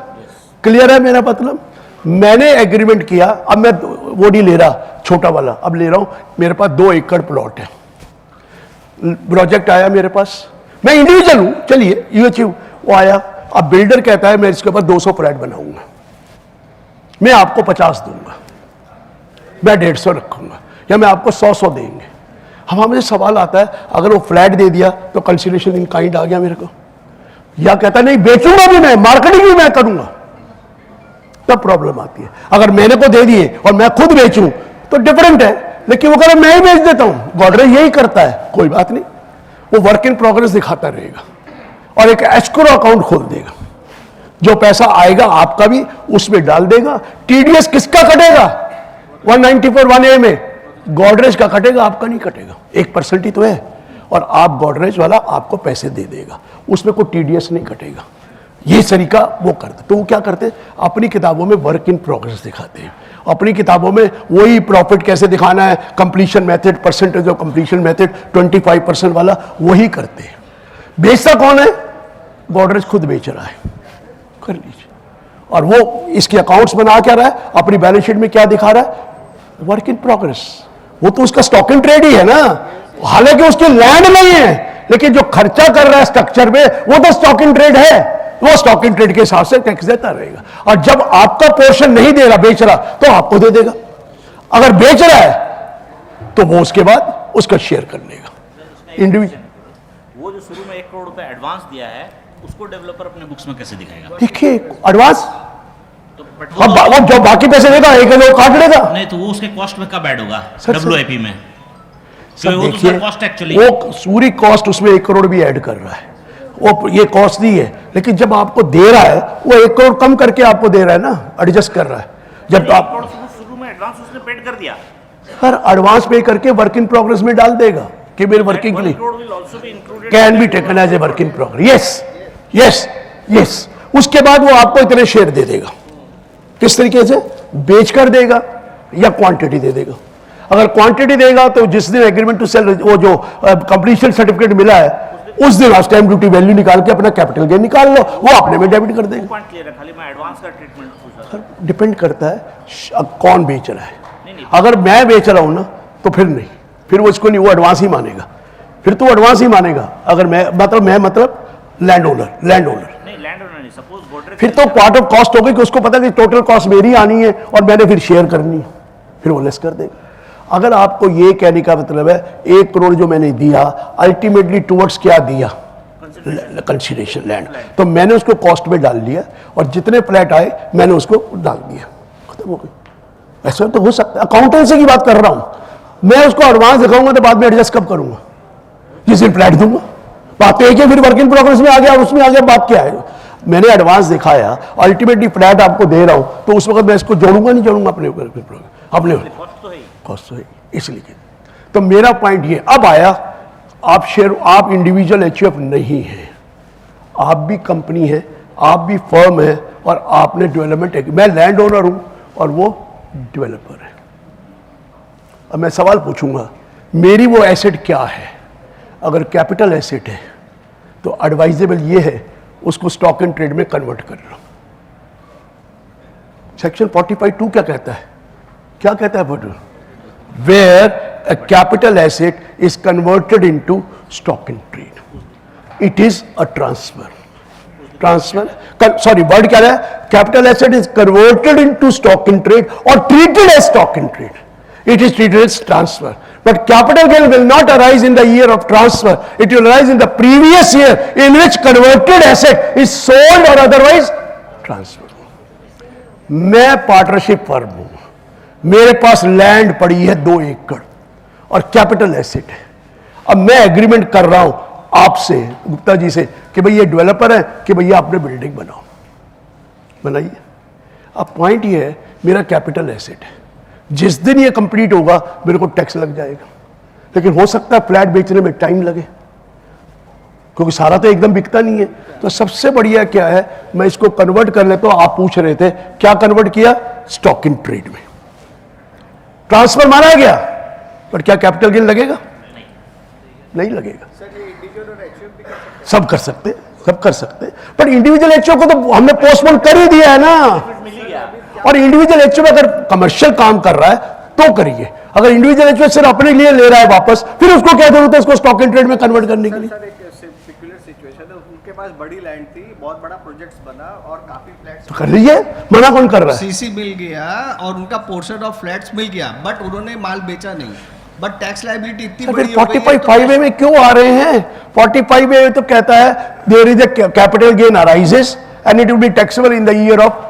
क्लियर है मेरा मतलब? मैंने एग्रीमेंट किया, अब मैं वो नहीं ले रहा छोटा वाला, अब ले रहा हूं, मेरे पास 2 एकड़ प्लॉट है, प्रोजेक्ट आया मेरे पास, मैं इंडिविजुअल हूं, चलिए यूएचयू वो आया। अब बिल्डर कहता है मैं इसके ऊपर 200 फ्लैट बनाऊंगा, मैं आपको 50 दूंगा, मैं 150 रखूंगा, या मैं आपको 100 देंगे। हमारे सवाल आता है, अगर वो फ्लैट दे दिया तो कंसीडरेशन इन काइंड आ गया मेरे को, या कहता नहीं बेचूंगा भी मैं, मार्केटिंग भी मैं करूंगा, तब प्रॉब्लम आती है। अगर मैंने को दे दिए और मैं खुद बेचूं तो डिफरेंट है, लेकिन वो कह रहा मैं ही बेच देता हूं, गोदरेज यही करता है, कोई बात नहीं, वो वर्क इन प्रोग्रेस दिखाता रहेगा और एक एस्क्रो अकाउंट खोल देगा, जो पैसा आएगा आपका भी उसमें डाल देगा। टीडीएस किसका कटेगा, 194(1)(a) में गोदरेज का कटेगा, आपका नहीं कटेगा, 1% ही तो है, और आप गोदरेज वाला आपको पैसे दे देगा, उसमें कोई टीडीएस नहीं कटेगा। ये तरीका वो करते, तो वो क्या करते, अपनी किताबों में वर्क इन प्रोग्रेस दिखाते हैं, अपनी किताबों में वही प्रॉफिट कैसे दिखाना है, completion method, percentage of completion method 25% वाला वही करते हैं। बेचता कौन है, गोदरेज खुद बेच रहा है, कर लीजिए। और वो इसके अकाउंट्स बना क्या रहा है, अपनी बैलेंस शीट में क्या दिखा रहा है, वर्क इन प्रोग्रेस। वो तो उसका स्टॉक इन ट्रेड ही है ना, हालांकि उसकी लैंड नहीं है, लेकिन जो खर्चा कर रहा है स्ट्रक्चर में वो तो स्टॉक इन ट्रेड है, वो स्टॉक इन ट्रेड के हिसाब से टैक्स देता रहेगा। और जब आपका पोर्शन नहीं दे रहा, बेच रहा, तो आपको दे देगा। अगर बेच रहा है तो वो उसके बाद उसका शेयर कर लेगा इंडिविजुअल। वो जो शुरू में 1 करोड़ रुपए एडवांस दिया है, उसको डेवलपर अपने बुक्स में कैसे दिखाएगा? देखिए एडवांस, तो बट वो जो बाकी पैसे देगा 1 काट लेगा। नहीं, तो वो उसके कॉस्ट में कब ऐड होगा, सर, डब्ल्यूआईपी में? सर वो तो देखिए, कॉस्ट एक्चुअली, वो पूरी कॉस्ट उसमें 1 करोड़ भी ऐड कर रहा है, वो ये कॉस्ट नहीं है, लेकिन जब आपको दे रहा है वो 1 करोड़ कम करके आपको दे रहा है ना, एडजस्ट कर रहा है। जब आप शुरू में एडवांस उसने पेड कर दिया, हर एडवांस पे करके वर्क इन प्रोग्रेस में डाल देगा कि मेरे वर्किंग के लिए can be taken as a work in progress. Yes yes yes, उसके बाद वो आपको इतने शेयर दे देगा, किस तरीके से, बेच कर देगा या क्वांटिटी दे देगा। अगर क्वांटिटी देगा तो जिस दिन एग्रीमेंट टू सेल, वो जो कंप्लीशन सर्टिफिकेट मिला है, उस दिन आप स्टैम्प ड्यूटी वैल्यू निकाल के अपना कैपिटल गेन निकाल लो, वो अपने में डेबिट कर देगा। पॉइंट क्लियर है, खाली मैं एडवांस का ट्रीटमेंट पूछा। डिपेंड करता है कौन बेच रहा है। अगर मैं बेच रहा हूं ना तो फिर नहीं, फिर वो इसको नहीं, वो एडवांस ही मानेगा, फिर तो एडवांस ही मानेगा। अगर मैं मतलब लैंड ओनर नहीं लैंड ओनर नहीं, सपोज बॉर्डर फिर तो पार्ट ऑफ कॉस्ट हो गई कि उसको पता है कि टोटल कॉस्ट मेरी आनी है और मैंने फिर शेयर करनी है, फिर वो लेस कर देगा। अगर आपको ये कहने का मतलब है 1 करोड़ जो मैंने दिया अल्टीमेटली टुवर्ड्स क्या दिया, कंसीडरेशन लैंड, तो मैंने उसको कॉस्ट में डाल दिया और जितने फ्लैट आए मैंने उसको डाल दिया, खत्म हो गई। ऐसा तो हो सकता है, अकाउंटेंसी की बात कर रहा हूं मैं, उसको एडवांस दिखाऊंगा तो बाद में एडजस्ट कब करूंगा, जिस दिन फ्लैट दूंगा। बात तो एक है, फिर वर्क इन प्रोग्रेस में आ गया, उसमें आ गया, बात क्या है, मैंने एडवांस दिखाया, अल्टीमेटली फ्लैट आपको दे रहा हूं, तो उस वक्त मैं इसको जोड़ूंगा नहीं जोड़ूंगा अपने ऊपर, अपने कॉस्ट तो है ही। कॉस्ट है इसलिए। तो मेरा पॉइंट ये अब आया, आप इंडिविजुअल एचयूएफ नहीं है, आप भी कंपनी है, आप भी फर्म है और आपने डेवलपमेंट, मैं लैंड ओनर हूं और वो डेवलपर है। अब मैं सवाल पूछूंगा, मेरी वो एसेट क्या है? अगर कैपिटल एसेट है तो एडवाइजेबल ये है उसको स्टॉक एंड ट्रेड में कन्वर्ट कर लो। सेक्शन 45(2) क्या कहता है? क्या कहता है? Where a capital asset is converted into stock and trade, it is a transfer. Sorry, word क्या है? Capital asset is converted into stock and trade or treated as stock and trade. It is treated as transfer. But capital gain will not arise in the year of transfer. It will arise in the previous year in which converted asset is sold or otherwise transferred. मैं partnership firm हूं, मेरे पास land पड़ी है 2 एकड़ और capital asset है। अब मैं एग्रीमेंट कर रहा हूं आपसे, गुप्ता जी से, कि भाई ये डेवलपर है कि भैया आपने बिल्डिंग बनाओ, बनाइए। अब पॉइंट ये है, मेरा कैपिटल एसेट है, जिस दिन ये कंप्लीट होगा मेरे को टैक्स लग जाएगा, लेकिन हो सकता है फ्लैट बेचने में टाइम लगे क्योंकि सारा तो एकदम बिकता नहीं है। तो सबसे बढ़िया क्या है, मैं इसको कन्वर्ट कर लेता हूं। आप पूछ रहे थे क्या कन्वर्ट किया? स्टॉक इन ट्रेड में ट्रांसफर माना गया, पर क्या कैपिटल गेन लगेगा? नहीं लगेगा। सब कर सकते, सब कर सकते, पर इंडिविजुअल एचओ को तो हमने पोस्टपोन कर ही दिया है ना। और इंडिविजुअल एचओ अगर कमर्शियल काम कर रहा है तो करिए, अगर इंडिविजुअल एचओ सिर्फ अपने लिए ले रहा है वापस, फिर उसको क्या जरूरत है उसको स्टॉक इन ट्रेड में कन्वर्ट करने के लिए? सर एक पेक्युलर सिचुएशन है, उनके पास बड़ी लैंड थी, बहुत बड़ा प्रोजेक्ट्स बना और काफी फ्लैट्स तो कर लीजिए, मना कौन कर रहा है? सीसी मिल गया और उनका पोर्शन ऑफ फ्लैट्स मिल गया, बट उन्होंने माल बेचा नहीं, बट टैक्स लायबिलिटी इतनी फिर बड़ी हो गई है, 45(5) में क्यों आ रहे हैं? 45(5) तो कहता है there is a capital gain arises and it will be taxable in the year of.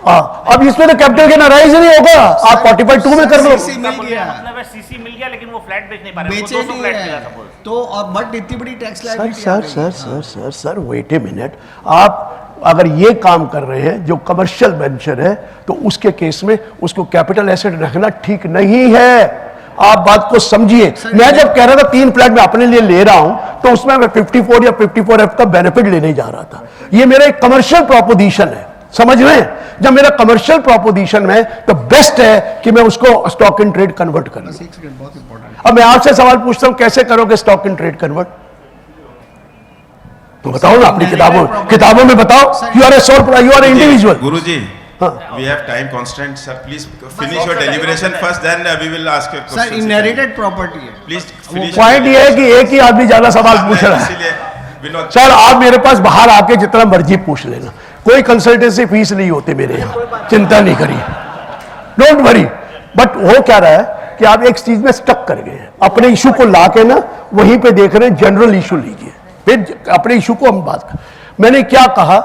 अब इसमें तो कैपिटल गेन अराइज नहीं होगा, आप 45(2) में कर लो। सीसी मिल गया, मतलब है सीसी मिल गया लेकिन वो फ्लैट बेच नहीं पा रहे, बेचे उनको 200 नहीं फ्लैट है, मिला सपोज। तो और बट इतनी बड़ी tax sir liability sir sir sir sir sir wait a minute, आप अगर ये काम कर रहे हैं जो कमर्शियल वेंचर है तो उसके केस में उसको कैपिटल एसेट रखना ठीक नहीं है। आप बात को समझिए। मैं जब कह रहा था 3 फ्लैट में अपने लिए ले रहा हूं तो उसमें मैं 54 या 54F का बेनिफिट लेने जा रहा था। ये मेरा एक कमर्शियल प्रोपोजिशन है, समझ रहे हैं? जब मेरा कमर्शियल प्रोपोजिशन में तो बेस्ट है कि मैं उसको स्टॉक इन ट्रेड कन्वर्ट कर लूं। बहुत इंपॉर्टेंट। अब मैं आपसे सवाल पूछता हूं, कैसे करोगे स्टॉक इन ट्रेड कन्वर्ट? तो बताओ ना, अपनी किताबों में बताओ। You are a soul, you are individual. Guruji, we have time constraint, sir. Please finish your deliberation first, then we will ask your sir questions. Inherited property है, Please finish. Point ये है कि एक ही आदमी ज्यादा सवाल पूछ रहा है। इसीलिए विनोद सर आप मेरे पास बाहर आके जितना मर्जी पूछ लेना, कोई कंसल्टेंसी फीस नहीं होती मेरे यहाँ, चिंता नहीं करिए, डोंट वरी। बट हो क्या रहा है कि आप एक चीज में स्टक कर गए हैं, अपने इशू को ला के ना वहीं पे देख रहे हैं। जनरल इशू लीजिए, फिर अपने इशू को हम बात कर। मैंने क्या कहा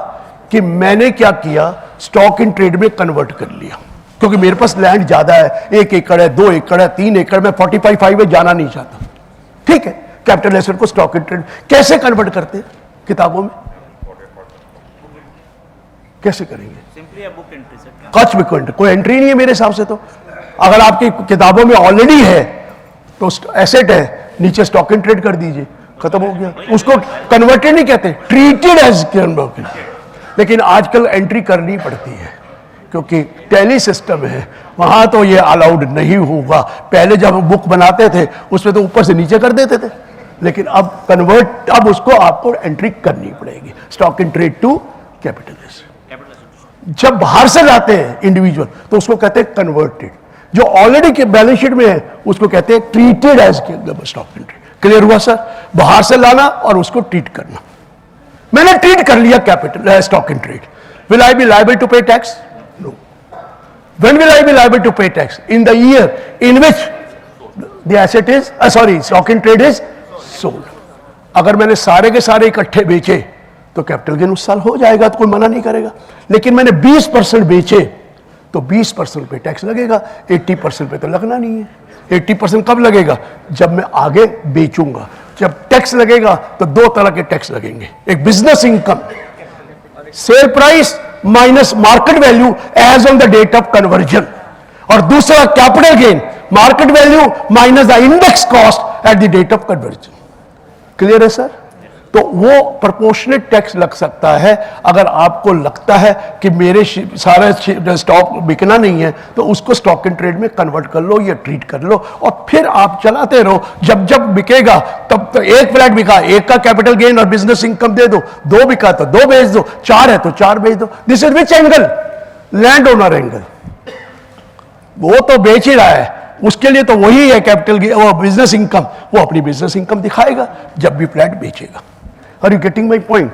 कि मैंने क्या किया, स्टॉक इन ट्रेड में कन्वर्ट कर लिया, क्योंकि मेरे पास लैंड ज्यादा है, 1 एकड़ है, 2 एकड़ है, 3 एकड़, में 45(5) में जाना नहीं चाहता। ठीक है, कैपिटल एसेट को स्टॉक इन ट्रेड कैसे कन्वर्ट करते हैं किताबों में? कैसे करेंगे? सिंपली बुक एंट्री से। कच में कोई एंट्री नहीं है मेरे हिसाब से। तो अगर आपकी किताबों में ऑलरेडी है तो एसेट है, नीचे स्टॉक इन ट्रेड कर दीजिए, खत्म हो गया। उसको कन्वर्टेड नहीं कहते, ट्रीटेड एज कन्वर्टेड। लेकिन आजकल एंट्री करनी पड़ती है क्योंकि टैली सिस्टम है, वहां तो ये अलाउड नहीं होगा। पहले जब हम बुक बनाते थे उसमें तो ऊपर से नीचे कर देते थे, लेकिन अब कन्वर्ट, अब उसको आपको एंट्री करनी पड़ेगी, stock in trade to capital asset. जब बाहर से लाते हैं इंडिविजुअल तो उसको कहते हैं कन्वर्टेड। जो ऑलरेडी के बैलेंस शीट में है उसको कहते हैं treated as stock in trade. Clear हुआ सर? बाहर से लाना और उसको ट्रीट करना। मैंने ट्रीट कर लिया capital stock in trade, will I be liable to pay tax? No. When will I be liable to pay tax? In the year in which the asset is stock in trade is sold. अगर मैंने सारे के सारे इकट्ठे बेचे तो capital gain उस साल हो जाएगा, तो कोई मना नहीं करेगा। लेकिन मैंने 20% बेचे तो 20% पे टैक्स लगेगा, 80% पे तो लगना नहीं है। 80% कब लगेगा? जब मैं आगे बेचूंगा। जब टैक्स लगेगा तो दो तरह के टैक्स लगेंगे, एक business income sale price minus market value as on the date of conversion, और दूसरा capital gain market value minus the index cost at the date of conversion. Clear है सर? तो वो प्रोपोर्शनेट टैक्स लग सकता है। अगर आपको लगता है कि मेरे सारा स्टॉक बिकना नहीं है तो उसको स्टॉक इन ट्रेड में कन्वर्ट कर लो या ट्रीट कर लो, और फिर आप चलाते रहो। जब जब बिकेगा तब तो एक फ्लैट बिका, एक का कैपिटल गेन और बिजनेस इनकम दे दो, दो बिका तो दो बेच दो, चार है तो चार बेच दो। This is which angle? Land owner angle. वो तो बेच ही रहा है, उसके लिए तो वही है कैपिटल गेन, वो बिजनेस इनकम, वो अपनी बिजनेस इनकम दिखाएगा जब भी फ्लैट बेचेगा। Are you getting my point?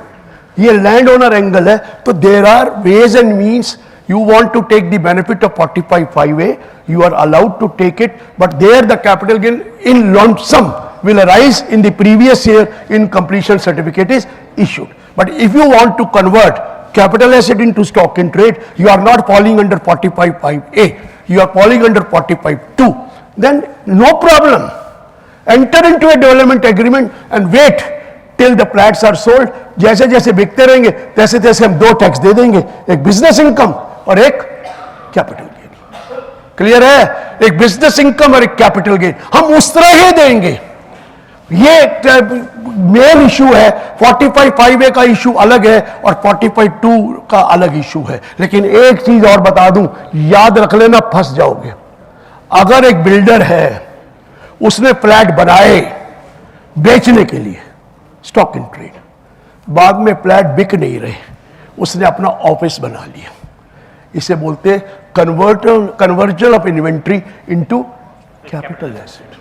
ये लैंड ओनर एंगल है। तो there are ways and means, you want to take the benefit of 45(5)(a), you are allowed to take it, but there the capital gain in lump sum will arise in the previous year in completion certificate is issued. But if you want to convert capital asset into stock in trade, you are not falling under 45(5)(a), you are falling under 45(2). Then no problem. Enter into a development agreement and wait till the flats are sold. जैसे जैसे बिकते रहेंगे तैसे तैसे हम दो tax दे देंगे, एक बिजनेस इनकम और एक कैपिटल गेन। क्लियर है? एक बिजनेस इनकम और एक कैपिटल गेन हम उस तरह ही देंगे। ये मेन इशू है। 45(5)(a) का इशू अलग है और 45(2) का अलग इशू है। लेकिन एक चीज और बता दूं, याद रख लेना, फंस जाओगे। अगर एक बिल्डर है, उसने फ्लैट बनाए बेचने के लिए स्टॉक इन ट्रेड, बाद में फ्लैट बिक नहीं रहे, उसने अपना ऑफिस बना लिया, इसे बोलते conversion of inventory into capital asset.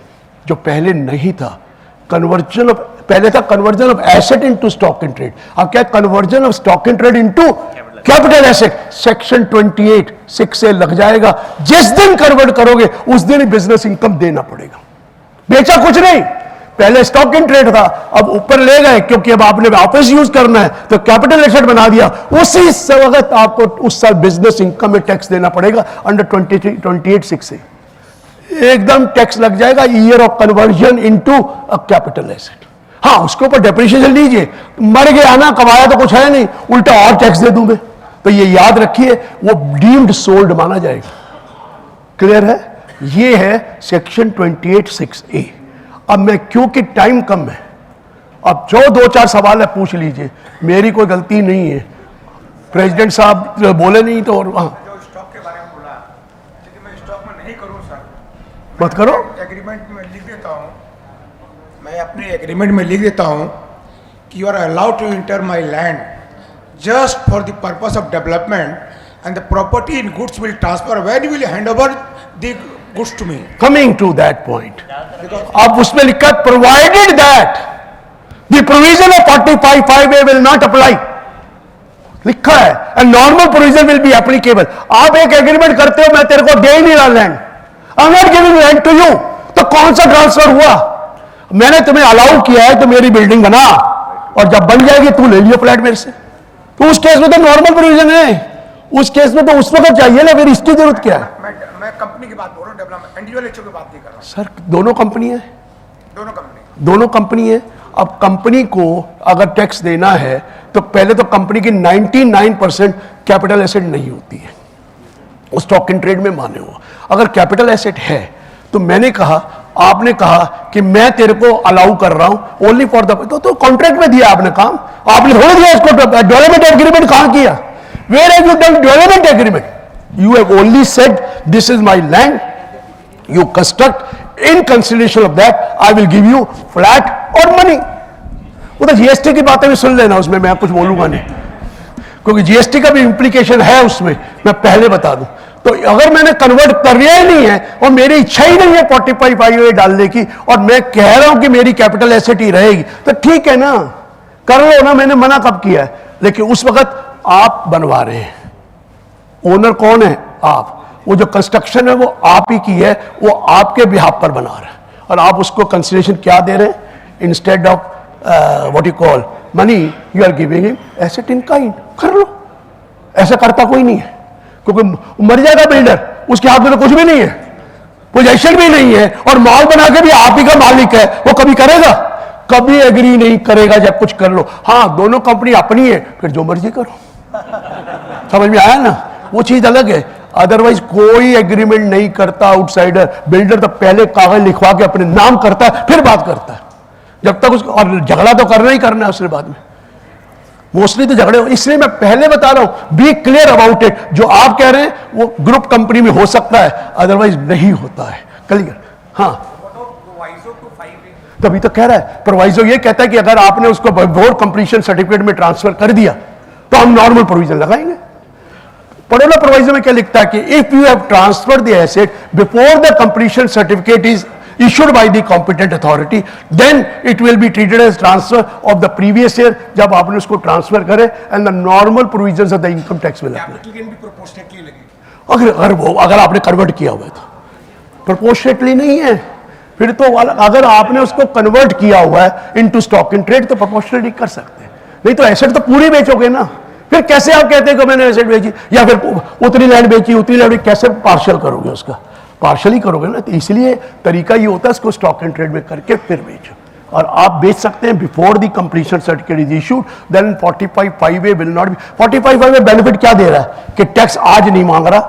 जो पहले नहीं था, पहले था conversion of asset into stock in trade, अब क्या conversion of stock in trade into capital asset. Section 28(6) से लग जाएगा। जिस दिन कन्वर्ट करोगे उस दिन ही बिजनेस इनकम देना पड़ेगा। बेचा कुछ नहीं, पहले स्टॉक इन ट्रेड था, अब ऊपर ले गए क्योंकि अब आपने ऑफिस यूज करना है तो कैपिटल एसेट बना दिया। उसी वक्त आपको उस साल बिजनेस इनकम में टैक्स देना पड़ेगा अंडर 28(6) से। एकदम टैक्स लग जाएगा year of conversion into a capital asset. हाँ, उसके ऊपर डेप्रिसिएशन लीजिए, मर गया ना, कमाया तो कुछ है नहीं, उल्टा और टैक्स दे दूं मैं, तो ये याद रखिए वो डीम्ड सोल्ड माना जाएगा। क्लियर है? ये है सेक्शन 28(6)(a). अब मैं, क्योंकि टाइम कम है, अब जो दो चार सवाल है पूछ लीजिए, मेरी कोई गलती नहीं है। प्रेसिडेंट साहब बोले नहीं तो, और हाँ जो स्टॉक के बारे में बोला, लेकिन मैं स्टॉक में नहीं करूं सर। मत करो। एग्रीमेंट में लिख देता हूं, मैं अपने एग्रीमेंट में लिख देता हूं कि you are allowed to enter my land just for the purpose of development and the property in goods will transfer when you will hand over the goods to me. Coming to that point, अब उसमें लिखा provided that the provision of 45(5)(a) will not apply, लिखा है, and normal provision will be applicable. आप एक agreement करते हो, मैं तेरे को दे ही नहीं रहा land, I am not giving land to you, तो कौन सा ट्रांसफर हुआ? मैंने तुम्हें अलाउ किया है तो मेरी बिल्डिंग बना, और जब बन जाएगी तू ले लियो फ्लैट मेरे से। तो उस केस में तो नॉर्मल प्रोविजन है, उस केस में तो उस वक्त चाहिए ना, फिर इसकी जरूरत क्या है? मैं कंपनी की बात बोल रहा हूँ, डेवलपमेंट इंडिविजुअल एचओ की बात नहीं कर रहा हूँ सर। दोनों कंपनी है, दोनों कंपनी है। अब कंपनी को अगर टैक्स देना है तो पहले तो कंपनी की 99% कैपिटल एसेट नहीं होती है, वो स्टॉक इन ट्रेड में माने हो। अगर कैपिटल एसेट है तो मैंने कहा, आपने कहा कि मैं तेरे को अलाउ कर रहा हूं ओनली फॉर द, तो कॉन्ट्रैक्ट में दिया आपने काम, आपने थोड़ा दिया इसको। डेवलपमेंट एग्रीमेंट कहां किया? Where have you done development agreement? You have only said this is my land, you construct, in consideration of that I will give you flat or money। वो तो जीएसटी की बातें भी सुन लेना, उसमें मैं कुछ बोलूंगा नहीं, क्योंकि जीएसटी का भी इंप्लीकेशन है उसमें, मैं पहले बता दूं। तो अगर मैंने कन्वर्ट कर लिया ही नहीं है और मेरी इच्छा ही नहीं है 45 डालने की और मैं कह रहा हूं कि मेरी कैपिटल एसेट ही रहेगी, तो ठीक है ना, कर लो ना, मैंने मना कब किया है? लेकिन उस वक्त आप बनवा रहे हैं, ओनर कौन है? आप। वो जो कंस्ट्रक्शन है वो आप ही की है, वो आपके बिहाफ पर बना रहे हैं और आप उसको कंसिडरेशन क्या दे रहे हैं? Instead of what you call money, you are giving him asset in kind. कर लो, ऐसा करता कोई नहीं है, क्योंकि मर जाएगा बिल्डर, उसके हाथ में तो कुछ भी नहीं है, पोजेशन भी नहीं है और मॉल बना के भी आप ही का मालिक है, वो कभी करेगा? कभी एग्री नहीं करेगा जब कुछ कर लो। हाँ, दोनों कंपनी अपनी है, फिर जो मर्जी करो। समझ में आया ना? वो चीज अलग है। अदरवाइज कोई एग्रीमेंट नहीं करता आउटसाइडर। बिल्डर तो पहले कागज लिखवा के अपने नाम करता है, फिर बात करता है। जब तक उसको, और झगड़ा तो करना ही करना है उसके बाद में, मोस्टली तो झगड़े हो। इसलिए मैं पहले बता रहा हूं, बी क्लियर अबाउट इट। जो आप कह रहे हैं वो ग्रुप कंपनी में हो सकता है, अदरवाइज नहीं होता है। क्लियर? हाँ, तभी तो कह रहा है प्रोवाइजो ये कहता है कि अगर आपने उसको बिफोर कंप्लीशन सर्टिफिकेट में ट्रांसफर कर दिया तो हम नॉर्मल प्रोविजन लगाएंगे। पढ़ो ना प्रोवाइजो में क्या लिखता है कि if you have transfer the asset before the completion certificate is issued by the competent authority, then it will be treated as transfer of the previous year, जब आपने उसको ट्रांसफर करे, and the normal provisions of the income tax will apply। अगर आपने convert किया हुआ है तो प्रोपोर्शनेटली नहीं है, फिर तो अगर आपने उसको कन्वर्ट किया हुआ है इनटू स्टॉक इन ट्रेड तो प्रोपोर्शनेटली कर सकते हैं, नहीं तो एसेट तो पूरी बेचोगे ना। फिर कैसे आप कहते हैं कि मैंने एसेट बेची या फिर उतनी लैंड बेची उतनी लैंड, कैसे पार्शियल करोगे? उसका पार्शली करोगे ना। तो इसलिए तरीका ये होता है इसको स्टॉक एंड ट्रेड में करके फिर बेचो, और आप बेच सकते हैं before the completion certificate is issued, then 45(5)(a will not be. 45(5)(a benefit क्या दे रहा है कि टैक्स आज नहीं मांग रहा,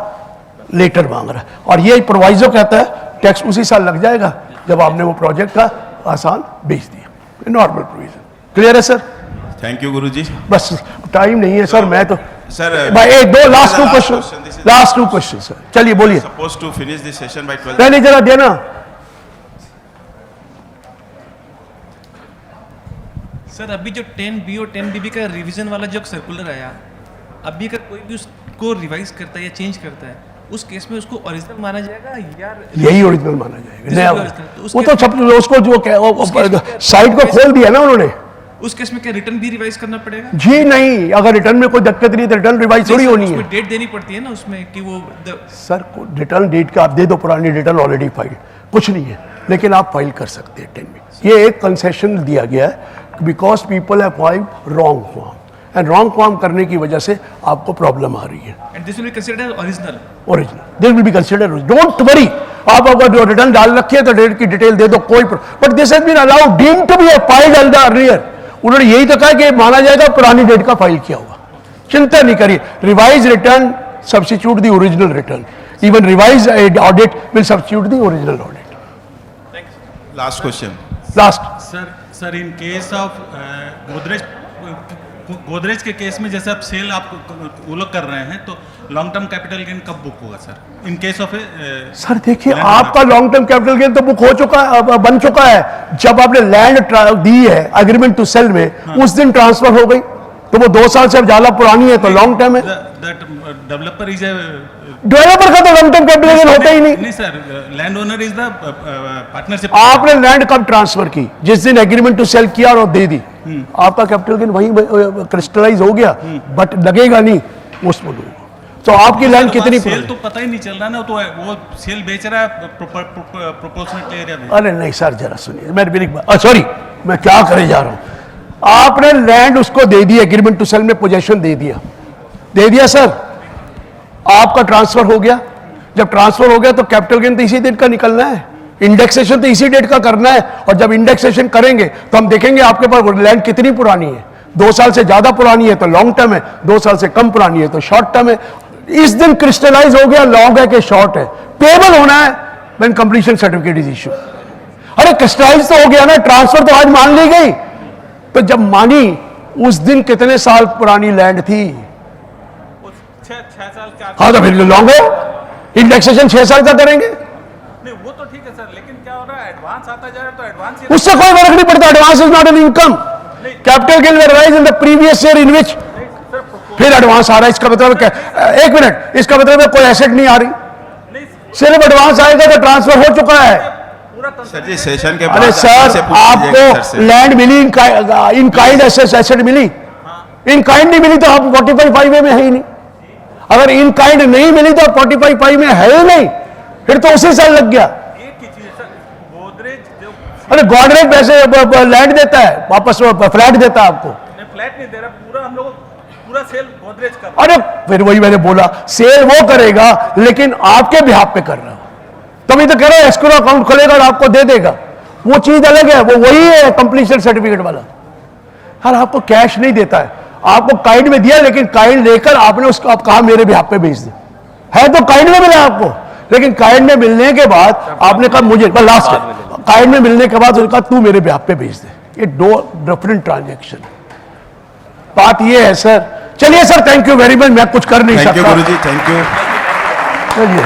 लेटर मांग रहा है, और ये प्रोवाइजो कहता है टैक्स उसी साल लग जाएगा जब आपने वो प्रोजेक्ट का आसान बेच दिया। Normal provision. क्लियर है सर? थैंक यू गुरुजी। बस टाइम नहीं है सर, मैं तो सर भाई एक दो लास्ट टू क्वेश्चन सर, चलिए बोलिए। Suppose to finish this session by 12। पहले जरा देना सर। अभी जो 10B और 10BB का रिवीजन वाला जो सर्कुलर आया, अभी अगर कोई भी उसको रिवाइज करता है या चेंज करता है, उस केस में उसको ओरिजिनल माना जाएगा या यही ओरिजिनल माना जाएगा? नया वो तो सब उसको जो साइट को खोल दिया ना उन्होंने, उस केस में क्या रिटर्न भी रिवाइज करना पड़ेगा? जी नहीं, अगर रिटर्न में कोई दिक्कत नहीं तो रिटर्न रिवाइज थोड़ी होनी है। डेट देनी पड़ती है ना उसमें कि वो सर रिटर्न डेट का आप दे दो, पुरानी रिटर्न ऑलरेडी फाइल, कुछ नहीं है, लेकिन आप फाइल कर सकते हैं 10 में। ये एक कंसेशन दिया गया है because people have filed wrong form, and wrong form करने की वजह से आपको प्रॉब्लम आ रही है। And this will be considered original. This will be considered, don't worry. आप अगर जो रिटर्न डाल रखी है तो डेट की डिटेल दे दो, कोई, but this has been allowed deemed to be a filed under earlier. उन्होंने यही तो कहा कि माना जाएगा पुरानी डेट का फाइल किया हुआ। चिंता नहीं करिए, revise return substitute the original return, even revise audit will substitute the original audit. Last question. Last sir in case of Godrej के केस में जैसे आप सेल आप वो लोग कर रहे हैं, तो लॉन्ग टर्म कैपिटल गेन कब बुक होगा sir? In case of sir देखिए, आपका लॉन्ग टर्म कैपिटल गेन तो बुक हो चुका है, बन चुका है। जब आपने लैंड दी है एग्रीमेंट टू सेल में, उस दिन ट्रांसफर हो गई, तो वो 2 साल से ज्यादा पुरानी है तो लॉन्ग टर्म है। डेवलपर इज डेवलपर का तो लॉन्ग टर्म कैपिटल गेन होता ही नहीं sir, land owner is the partnership. आपने लैंड कब ट्रांसफर की? जिस दिन एग्रीमेंट टू सेल किया और दे दी, आपका कैपिटल गेन वहीं क्रिस्टलाइज हो गया, बट लगेगा नहीं उसमें। तो आपकी लैंड कितनी सेल तो पता ही नहीं चल रहा ना, तो वो सेल बेच रहा है प्रोपोर्शनल एरिया में। अरे नहीं सर, जरा सुनिए, मैं सॉरी, मैं क्या करे जा रहा हूं। आपने लैंड उसको दे दी, एग्रीमेंट टू सेल में पोजेशन दे दिया सर, आपका ट्रांसफर हो गया। जब ट्रांसफर हो गया तो कैपिटल गेन तो इसी डेट का निकलना है, इंडेक्सेशन तो इसी डेट का करना है, और जब इंडेक्सेशन करेंगे तो हम देखेंगे आपके पास लैंड कितनी पुरानी है। 2 साल से ज्यादा पुरानी है तो लॉन्ग टर्म है, 2 साल से कम पुरानी है तो शॉर्ट टर्म है। इस दिन क्रिस्टलाइज हो गया लॉन्ग है कि शॉर्ट है, पेबल होना है when completion certificate is issue. अरे क्रिस्टलाइज तो हो गया ना, ट्रांसफर तो आज मान ली गई, तो जब मानी उस दिन कितने साल पुरानी लैंड थी? 6 साल 4 हाँ, तो फिर लॉन्ग है, इंडेक्सेशन 6 साल का करेंगे। नहीं वो तो ठीक है सर, लेकिन क्या हो रहा है, एडवांस आता जा रहा है तो एडवांस उससे कोई फर्क नहीं पड़ता, advance is not an income. Capital gain rise in the previous year in which फिर एडवांस आ रहा है, इसका मतलब क्या? एक मिनट, इसका मतलब है कोई एसेट नहीं आ रही, सिर्फ एडवांस आएगा तो ट्रांसफर हो चुका है। सर जी सेशन के बाद अरे से सर, पूछ लीजिएगा सर आपको से। लैंड मिली, इन काइंड एसेट मिली, इन काइंड नहीं मिली तो आप 45(5) में है ही नहीं। अगर इन काइंड नहीं मिली तो 45(5) में है ही नहीं, फिर तो उसी साल लग गया। अरे गोदरेज पैसे लैंड देता है, वापस फ्लैट देता है आपको। फ्लैट नहीं दे रहा, पूरा हम लोग पूरा सेल गोदरेज का। अरे फिर वही मैंने बोला, सेल वो करेगा लेकिन आपके बिहाफ पे कर रहा हूं, तभी तो कह रहा है एस्क्रो अकाउंट खोलेगा और आपको दे देगा, वो चीज अलग है, वो वही है कंप्लीशन सर्टिफिकेट वाला। हर आपको कैश नहीं देता है, आपको काइंड में दिया, लेकिन काइंड लेकर आपने उसको आप कहा मेरे बिहाफ पे भेज दे, है तो काइंड में मिला आपको, लेकिन काइंड में मिलने के बाद आपने कहा मुझे, लास्ट काइंड में मिलने के बाद उसने कहा तू मेरे बिहाफ पे भेज दे। ये दो डिफरेंट ट्रांजेक्शन। बात ये है सर। चलिए sir, thank you very much, मैं कुछ कर नहीं थैंक यू सकता। गुरुजी, थैंक यू। चलिए,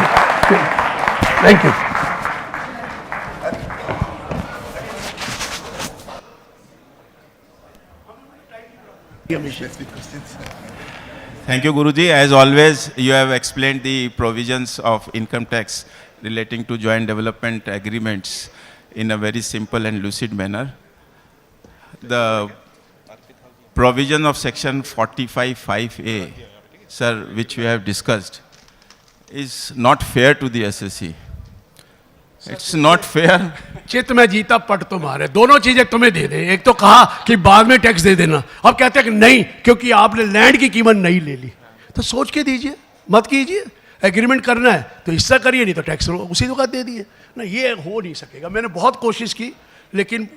thank you. Thank you, Guruji. As always, you have explained the provisions of income tax relating to joint development agreements in a very simple and lucid manner. The provision of section 45(5)(a), sir, which we have discussed, is not fair to the SSC. It's not fair. चित्त में जीता पट तुम्हारे, दोनों चीजें तुम्हें दे दे। एक तो कहा कि बाद में टैक्स दे देना, अब कहते हैं कि नहीं क्योंकि आपने लैंड की कीमत नहीं ले ली। तो सोच के दीजिए, मत कीजिए। एग्रीमेंट करना है तो हिस्सा करिए, नहीं तो टैक्स उसी वक्त दे दिए ना। ये हो नहीं सकेगा। मैंने बहुत कोशिश की, लेकिन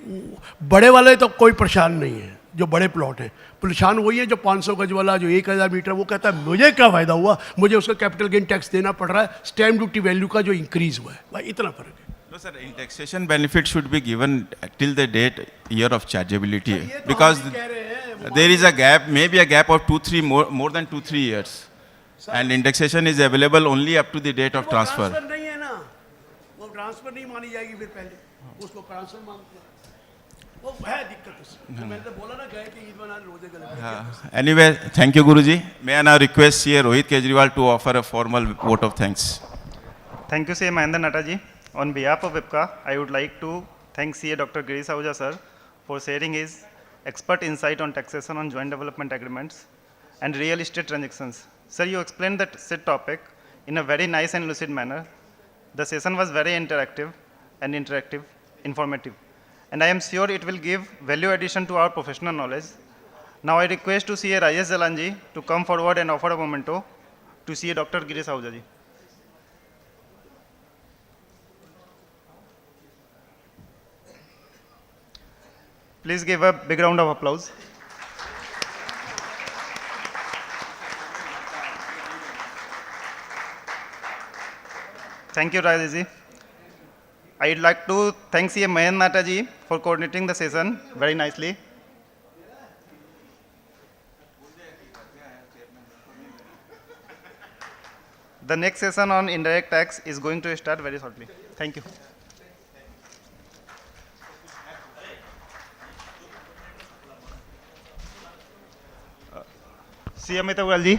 बड़े वाले तो कोई परेशान नहीं है, जो बड़े प्लॉट हैं। परेशान वही है जो 500 गज वाला, जो 1000 मीटर, वो कहता है मुझे क्या फ़ायदा हुआ, मुझे उसका कैपिटल गेन टैक्स देना पड़ रहा है, स्टैम्प ड्यूटी वैल्यू का जो इंक्रीज हुआ है, भाई इतना फर्क है। No, sir, indexation benefit should be given till the date year of chargeability, because there is a gap, maybe a gap of more than 2-3 years, and indexation is available only up to the date of transfer. नहीं है ना, वो transfer नहीं मानी जाएगी, फिर पहले उसको ट्रांसफर मांगते हैं, वो है दिक्कत उसमें। तो मैंने तो बोला ना, गए कि ईद मनाने रोजे गले। Anyway, thank you, Guruji. May I now request CA Rohit Kejriwal to offer a formal vote of thanks. Thank you, CA Mahendra Nataji. On behalf of IPCA, I would like to thank CA Dr. Girish Ahuja sir for sharing his expert insight on taxation on joint development agreements and real estate transactions. Sir, you explained that said topic in a very nice and lucid manner. The session was very informative, informative, and I am sure it will give value addition to our professional knowledge. Now I request to CA Rajesh Jalanji to come forward and offer a memento to CA Dr. Girish Ahuja ji. Please give a big round of applause. Thank you, Rajesh ji. I'd like to thank CA Mahendra Nataji for coordinating the session very nicely. The next session on indirect tax is going to start very shortly. Thank you. CA Amitabh Goyal ji.